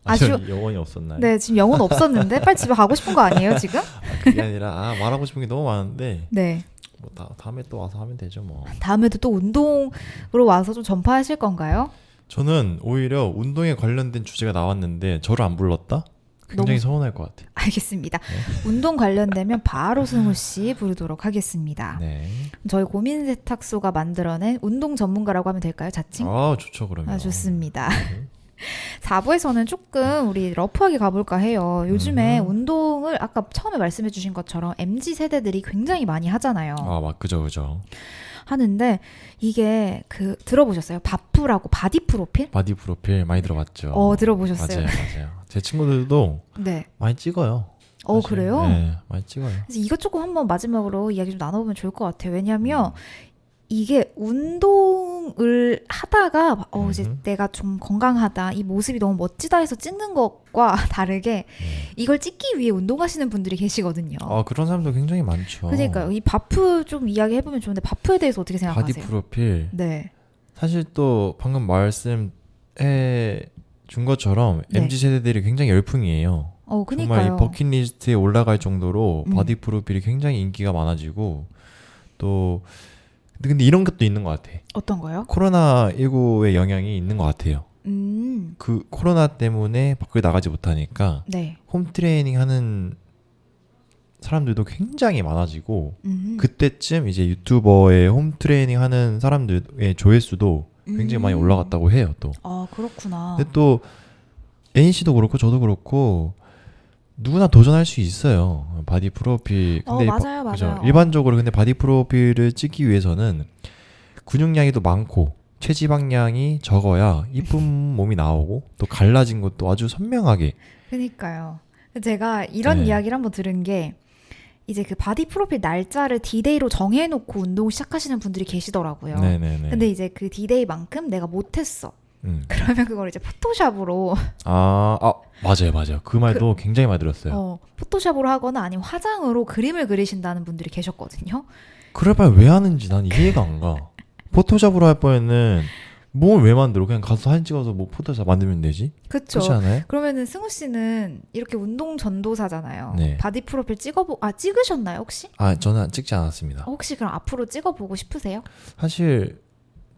아주- 영혼이 없었나요? 네, 지금 영혼 없었는데 빨리 집에 가고 싶은 거 아니에요, 지금? 그게 아니라 말하고 싶은 게 너무 많은데 네. 뭐 다음에 또 와서 하면 되죠 뭐. 다음에도 또 운동으로 와서 좀 전파하실 건가요? 저는 오히려 운동에 관련된 주제가 나왔는데 저를 안 불렀다? 굉장히 너무- 서운할 것 같아요. 알겠습니다. 운동 관련되면 바로 승우 씨 부르도록 하겠습니다. 네. 저희 고민 세탁소가 만들어낸 운동 전문가라고 하면 될까요? 자칭? 아 좋죠 그러면. 아, 좋습니다. 네. 4부에서는 조금 우리 러프하게 가볼까 해요. 요즘에 음흠. 운동을 아까 처음에 말씀해 주신 것처럼 MZ 세대들이 굉장히 많이 하잖아요. 그죠. 하는데 이게 들어보셨어요? 바프라고 바디 프로필? 바디 프로필 많이 들어봤죠. 들어보셨어요? 맞아요. 제 친구들도 네. 많이 찍어요. 사실. 그래요? 네, 많이 찍어요. 그래서 이것 조금 한번 마지막으로 이야기 좀 나눠보면 좋을 것 같아요. 왜냐하면 이게 운동을 하다가 이제 음흠. 내가 좀 건강하다, 이 모습이 너무 멋지다 해서 찍는 것과 다르게 이걸 찍기 위해 운동하시는 분들이 계시거든요. 그런 사람도 굉장히 많죠. 그러니까요. 이 바프 좀 이야기해보면 좋은데 바프에 대해서 어떻게 바디 생각하세요? 프로필. 네. 사실 또 방금 말씀해 준 것처럼 네. MZ 세대들이 굉장히 열풍이에요. 정말 그니까요. 이 버킷리스트에 올라갈 정도로 음. 바디 프로필이 굉장히 인기가 많아지고 또 근데 이런 것도 있는 것 같아. 어떤 거요? 코로나19의 영향이 있는 것 같아요. 그 코로나 때문에 밖을 나가지 못하니까 네. 홈 트레이닝 하는 사람들도 굉장히 많아지고 그때쯤 이제 유튜버의 홈 트레이닝 하는 사람들의 조회수도 굉장히 많이 올라갔다고 해요. 또. 그렇구나. 근데 또 애인 씨도 그렇고 저도 그렇고 누구나 도전할 수 있어요. 바디 프로필. 근데 맞아요. 그죠? 일반적으로 근데 바디 프로필을 찍기 위해서는 근육량이 또 많고 체지방량이 적어야 이쁜 몸이 나오고 또 갈라진 것도 아주 선명하게. 그러니까요. 제가 이런 네. 이야기를 한번 들은 게 이제 그 바디 프로필 날짜를 D-Day로 정해놓고 운동을 시작하시는 분들이 계시더라고요. 네네네. 근데 이제 그 D-Day만큼 내가 못했어. 음. 그러면 그걸 이제 포토샵으로 맞아요. 그 말도 굉장히 많이 들었어요. 포토샵으로 하거나 아니면 화장으로 그림을 그리신다는 분들이 계셨거든요. 그럴 바에 왜 하는지 난 이해가 안 가. 포토샵으로 할 바에는 뭘 왜 만들어? 그냥 가서 사진 찍어서 뭐 포토샵 만들면 되지? 그쵸. 그렇지 않아요? 그러면은 승우 씨는 이렇게 운동 전도사잖아요. 네. 바디 프로필 찍으셨나요 혹시? 저는 찍지 않았습니다. 혹시 그럼 앞으로 찍어보고 싶으세요? 사실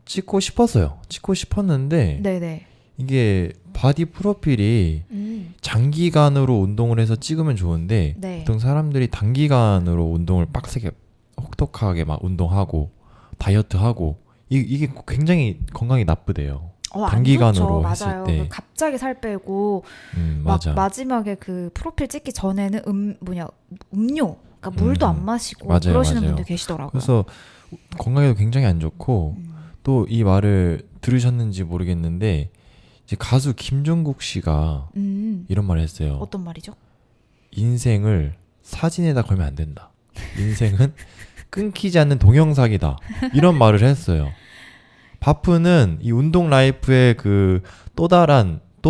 찍고 싶었어요. 찍고 싶었는데 네네. 이게 바디 프로필이 장기간으로 운동을 해서 찍으면 좋은데 네. 보통 사람들이 단기간으로 운동을 빡세게 혹독하게 막 운동하고 다이어트하고 이게 굉장히 건강에 나쁘대요. 단기간으로 안 했을 좋죠. 맞아요. 때. 그 갑자기 살 빼고 막 맞아. 마지막에 그 프로필 찍기 전에는 음료, 그러니까 물도 안 마시고 맞아요, 그러시는 맞아요. 분들 계시더라고요. 그래서 건강에도 굉장히 안 좋고 또 이 말을 들으셨는지 모르겠는데 이제 가수 김종국 씨가 이런 말을 했어요. 어떤 말이죠? 인생을 사진에다 걸면 안 된다. 인생은 끊기지 않는 동영상이다. 이런 말을 했어요. 바프는 이 운동 라이프의 그 또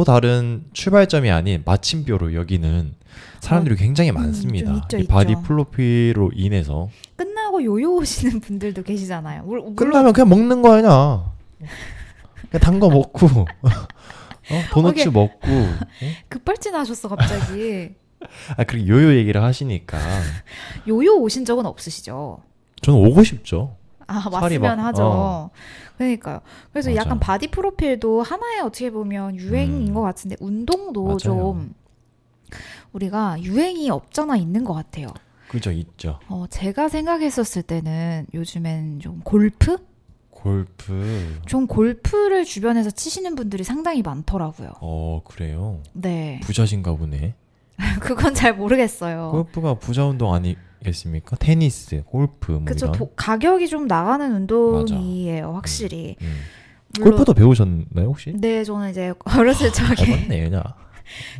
다른 출발점이 아닌 마침표로 여기는 사람들이 굉장히 많습니다. 좀 있죠, 이 바디 있죠. 프로필로 인해서. 끝나고 요요 오시는 분들도 계시잖아요. 물론 끝나면 그냥 먹는 거 아니야. 그냥 단 거 먹고 도넛츠 먹고. 급발진하셨어 갑자기. 그리고 요요 얘기를 하시니까 요요 오신 적은 없으시죠? 저는 오고 싶죠. 살이 왔으면 막- 하죠. 그러니까요. 그래서 맞아. 약간 바디 프로필도 하나의 어떻게 보면 유행인 것 같은데 운동도 맞아요. 좀 우리가 유행이 없잖아 있는 것 같아요. 그죠, 있죠. 제가 생각했었을 때는 요즘엔 좀 골프? 좀 골프를 주변에서 치시는 분들이 상당히 많더라고요. 그래요. 네. 부자신가 보네. 그건 잘 모르겠어요. 골프가 부자 운동 아니겠습니까? 테니스, 골프 뭐 그쵸. 이런. 가격이 좀 나가는 운동이에요, 확실히. 물론- 골프도 배우셨나요 혹시? 네, 저는 이제 어렸을 적에 해봤네 그냥.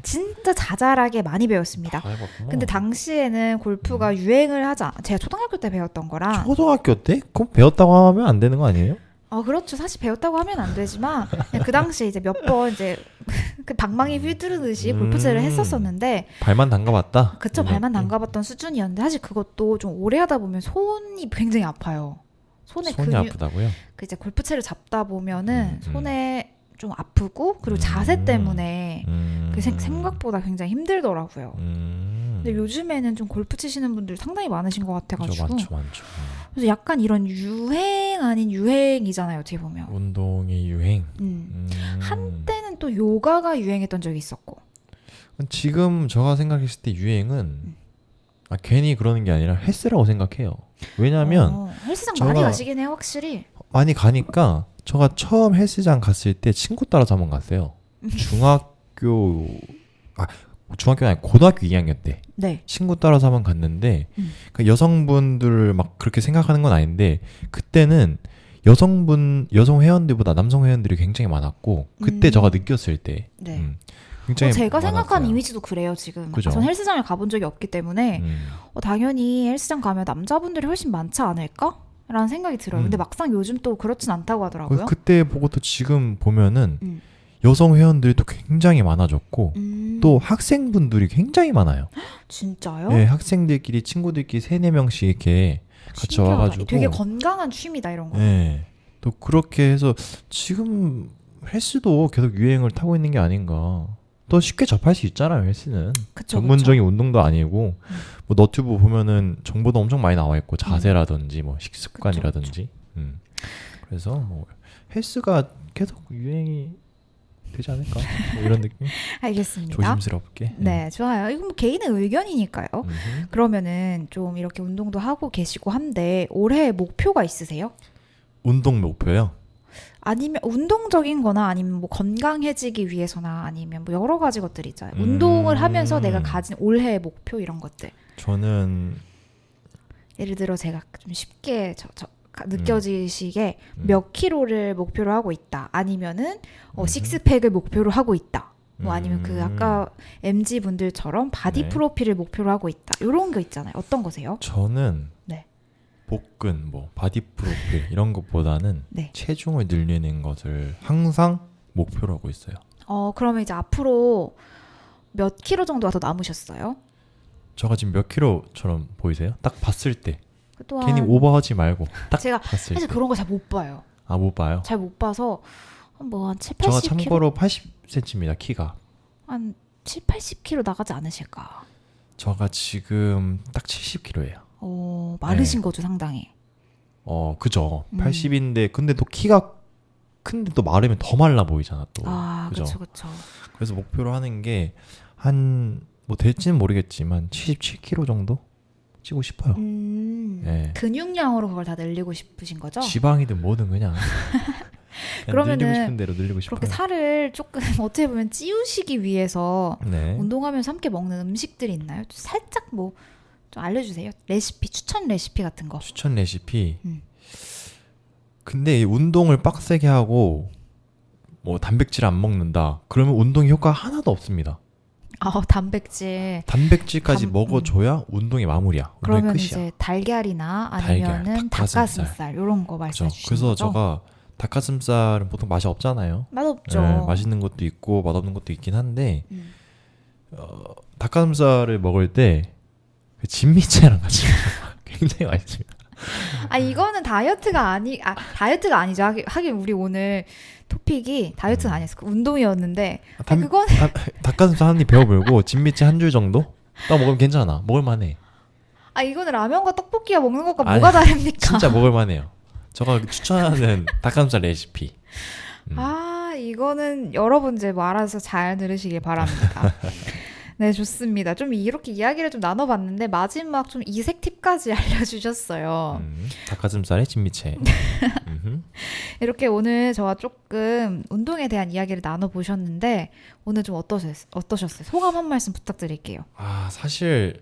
진짜 자잘하게 많이 배웠습니다. 다 해봤구나. 근데 당시에는 골프가 유행을 제가 초등학교 때 배웠던 거라. 초등학교 때? 그럼 배웠다고 하면 안 되는 거 아니에요? 그렇죠. 사실 배웠다고 하면 안 되지만 그냥 그 당시에 이제 몇 번 이제 그 방망이 휘두르듯이 골프채를 했었었는데. 발만 담가봤다? 그쵸. 발만 담가봤던 수준이었는데 사실 그것도 좀 오래 하다 보면 손이 굉장히 아파요. 손이 아프다고요? 그 이제 골프채를 잡다 보면은 손에 좀 아프고 그리고 자세 때문에 그 생각보다 굉장히 힘들더라고요. 근데 요즘에는 좀 골프 치시는 분들 상당히 많으신 것 같아가지고. 많죠. 그래서 약간 이런 유행 아닌 유행이잖아요, 어떻게 보면. 운동의 유행. 한때는 또 요가가 유행했던 적이 있었고. 지금 제가 생각했을 때 유행은 괜히 그러는 게 아니라 헬스라고 생각해요. 왜냐하면 헬스장 많이 가시긴 해요, 확실히. 많이 가니까 제가 처음 헬스장 갔을 때 친구 따라서 한번 갔어요. 중학교는 아니 고등학교 2학년 때 네. 친구 따라서 한번 갔는데 그러니까 여성분들을 막 그렇게 생각하는 건 아닌데 그때는 여성 회원들보다 남성 회원들이 굉장히 많았고 그때 제가 느꼈을 때 네. 굉장히 제가 많았어요. 생각하는 이미지도 그래요, 지금. 그죠? 전 헬스장을 가본 적이 없기 때문에 당연히 헬스장 가면 남자분들이 훨씬 많지 않을까? 라는 생각이 들어요. 근데 막상 요즘 또 그렇진 않다고 하더라고요. 그때 보고 또 지금 보면은 여성 회원들이 또 굉장히 많아졌고 또 학생분들이 굉장히 많아요. 진짜요? 네, 학생들끼리 친구들끼리 3-4명씩 이렇게 같이 신기하다. 와가지고 되게 건강한 취미다 이런 거. 네, 또 그렇게 해서 지금 헬스도 계속 유행을 타고 있는 게 아닌가. 또 쉽게 접할 수 있잖아요, 헬스는. 그쵸, 전문적인 운동도 아니고 뭐 너튜브 보면은 정보도 엄청 많이 나와 있고 자세라든지 뭐 식습관이라든지. 그래서 뭐 헬스가 계속 유행이 되지 않을까 뭐 이런 느낌. 알겠습니다. 조심스럽게. 네, 좋아요. 이건 뭐 개인의 의견이니까요. 그러면은 좀 이렇게 운동도 하고 계시고 한데 올해 목표가 있으세요? 운동 목표요? 아니면 운동적인 거나 아니면 뭐 건강해지기 위해서나 아니면 뭐 여러 가지 것들이 있잖아요. 운동을 하면서 내가 가진 올해의 목표 이런 것들. 저는 예를 들어 제가 좀 쉽게 느껴지시게 몇 킬로를 목표로 하고 있다. 아니면은 식스팩을 목표로 하고 있다. 뭐 아니면 그 아까 MZ 분들처럼 바디 네. 프로필을 목표로 하고 있다. 이런 거 있잖아요. 어떤 거세요? 저는 네. 복근, 뭐 바디 프로필 이런 것보다는 네. 체중을 늘리는 것을 항상 목표로 하고 있어요. 그러면 이제 앞으로 몇 킬로 정도가 더 남으셨어요? 저가 지금 몇 킬로처럼 보이세요? 딱 봤을 때 또한 괜히 오버하지 말고 딱 제가 봤을 사실 때. 그런 거 잘 못 봐요. 아, 못 봐요? 잘 못 봐서 뭐 한 7, 저가 80킬로? 참고로 80cm입니다. 키가. 한 7, 80킬로 나가지 않으실까? 저가 지금 딱 70kg예요. 마르신 네. 거죠, 상당히. 그죠. 80인데 근데 또 키가 큰데 또 마르면 더 말라 보이잖아 또. 그죠? 그쵸. 그래서 목표로 하는 게 한 뭐 될지는 모르겠지만 77kg 정도 찌고 싶어요. 네. 근육량으로 그걸 다 늘리고 싶으신 거죠? 지방이든 뭐든 그냥 그러면은 늘리고 싶은 대로 늘리고 싶어요. 그렇게 살을 조금 어떻게 보면 찌우시기 위해서 네. 운동하면서 함께 먹는 음식들이 있나요? 살짝 뭐 좀 알려주세요. 레시피, 추천 레시피 같은 거. 추천 레시피. 음. 근데 이 운동을 빡세게 하고 뭐 단백질 안 먹는다. 그러면 운동 효과 하나도 없습니다. 단백질. 단백질까지 먹어줘야 운동의 마무리야. 운동의 그러면 끝이야. 이제 달걀이나 아니면은 달걀, 닭가슴살 이런 거 말씀해 주시는 그래서 거죠? 제가 닭가슴살은 보통 맛이 없잖아요. 맛없죠. 네, 맛있는 것도 있고 맛없는 것도 있긴 한데 음. 닭가슴살을 먹을 때 그 진미채랑 같이 먹으면 굉장히 맛있습니다. 이거는 다이어트가 아니죠. 하긴 우리 오늘 토픽이 다이어트는 아니었어. 운동이었는데. 그건 닭가슴살 한 입 베어 물고 진미채 한 줄 정도 딱 먹으면 괜찮아. 먹을만해. 이거는 라면과 떡볶이가 먹는 것과 아니, 뭐가 다릅니까? 진짜 먹을만해요. 제가 추천하는 닭가슴살 레시피. 이거는 여러분 이제 뭐 알아서 잘 들으시길 바랍니다. 네, 좋습니다. 좀 이렇게 이야기를 좀 나눠봤는데 마지막 좀 이색 팁까지 알려주셨어요. 닭가슴살에 진미채. 이렇게 오늘 저와 조금 운동에 대한 이야기를 나눠보셨는데 오늘 좀 어떠셨어요? 소감 한 말씀 부탁드릴게요. 사실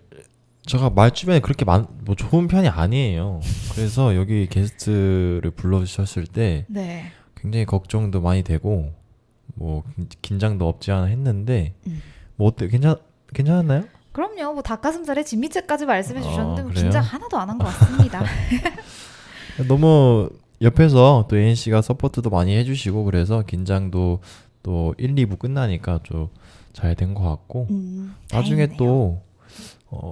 제가 말주변에 그렇게 뭐 좋은 편이 아니에요. 그래서 여기 게스트를 불러주셨을 때 네. 굉장히 걱정도 많이 되고 뭐 긴장도 없지 않아 했는데 뭐 어때? 괜찮았나요? 그럼요. 뭐 닭가슴살에 진미채까지 말씀해 주셨는데 뭐 그래요? 긴장 하나도 안 한 것 같습니다. 너무 옆에서 또 예인 씨가 서포트도 많이 해주시고 그래서 긴장도 또 1, 2부 끝나니까 좀 잘 된 것 같고 나중에 다행이네요. 또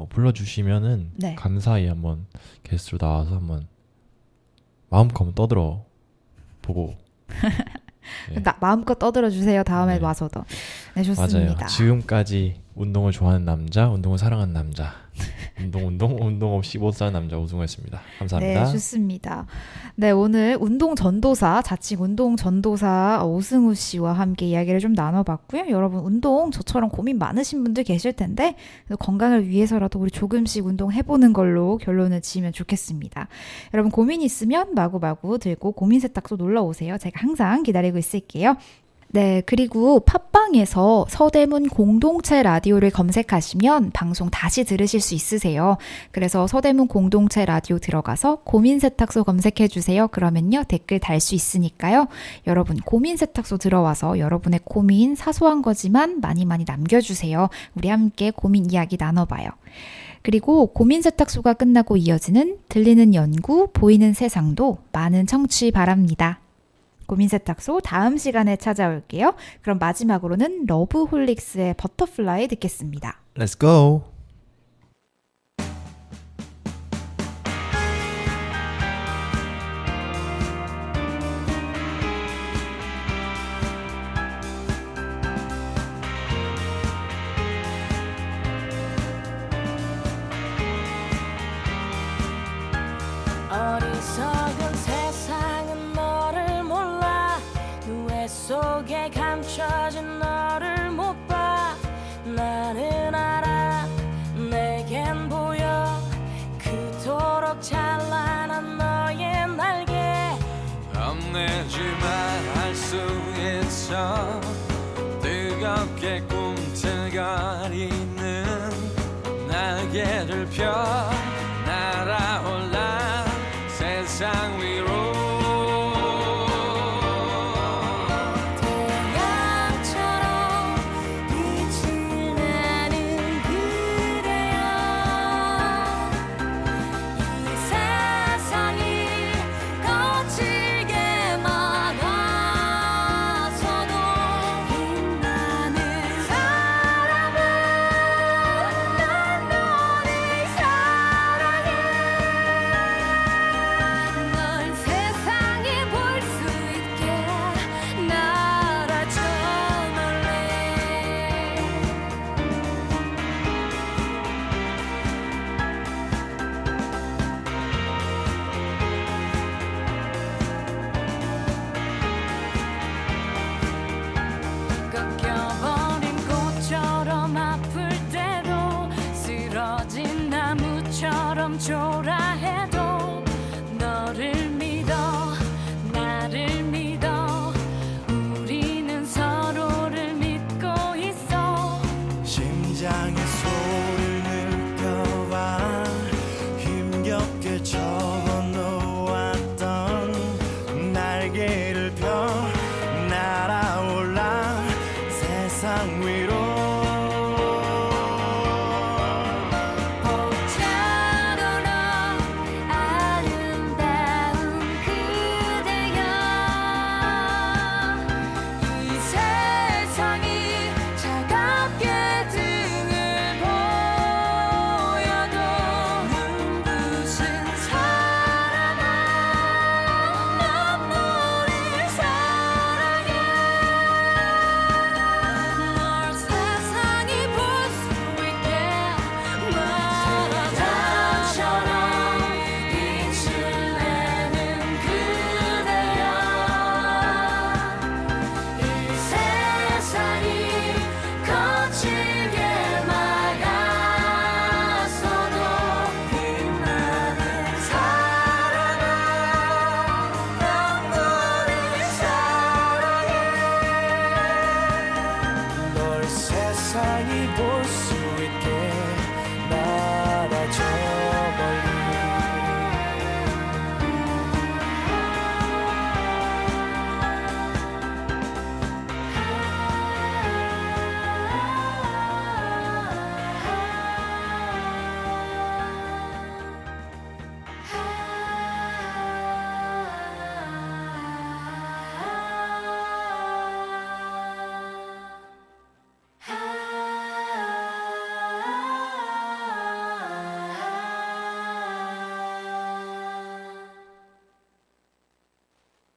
불러주시면은 네. 감사히 한번 게스트로 나와서 한번 마음껏 한번 떠들어 보고 네. 마음껏 떠들어 주세요. 다음에 네. 와서도. 네, 좋습니다. 맞아요. 지금까지 운동을 좋아하는 남자, 운동을 사랑하는 남자, 운동 없이 못 사는 남자 우승했습니다. 감사합니다. 네, 좋습니다. 네, 오늘 운동 전도사, 자칭 운동 전도사 오승우 씨와 함께 이야기를 좀 나눠봤고요. 여러분 운동 저처럼 고민 많으신 분들 계실 텐데 건강을 위해서라도 우리 조금씩 운동해보는 걸로 결론을 지으면 좋겠습니다. 여러분 고민 있으면 마구마구 들고 고민 세탁소 놀러 오세요. 제가 항상 기다리고 있을게요. 네, 그리고 팟빵에서 서대문 공동체 라디오를 검색하시면 방송 다시 들으실 수 있으세요. 그래서 서대문 공동체 라디오 들어가서 고민 세탁소 검색해 주세요. 그러면요 댓글 달 수 있으니까요. 여러분 고민 세탁소 들어와서 여러분의 고민 사소한 거지만 많이 남겨주세요. 우리 함께 고민 이야기 나눠봐요. 그리고 고민 세탁소가 끝나고 이어지는 들리는 연구, 보이는 세상도 많은 청취 바랍니다. 고민 세탁소 다음 시간에 찾아올게요. 그럼 마지막으로는 러브홀릭스의 버터플라이 듣겠습니다. Let's go. 어리석은 세상은 너를 몰라 누에 속에 감춰진 너를 못 봐 나는 알아 내겐 보여 그토록 찬란한 너의 날개 겁내지만 할 수 있어 뜨겁게 꿈틀거리는 날개를 펴 날아올라 세상 위로 바람처럼 초라해도 너를 믿어 나를 믿어 우리는 서로를 믿고 있어 심장의 소리를 느껴봐 힘겹게 접어놓았던 날개를 펴 날아올라 세상 위로 벅차도록 아름다운 그대여 이 세상이 차갑게 등을 보여도 눈부신 사랑아 난 너를 사랑해 널 세상이 볼 수 있게 바다처럼 빛을 내는 그대여 이 세상이 거칠게 막았어도 빛나는 사랑아 난 너를 사랑해 널 세상이 볼 수 있게 날아줘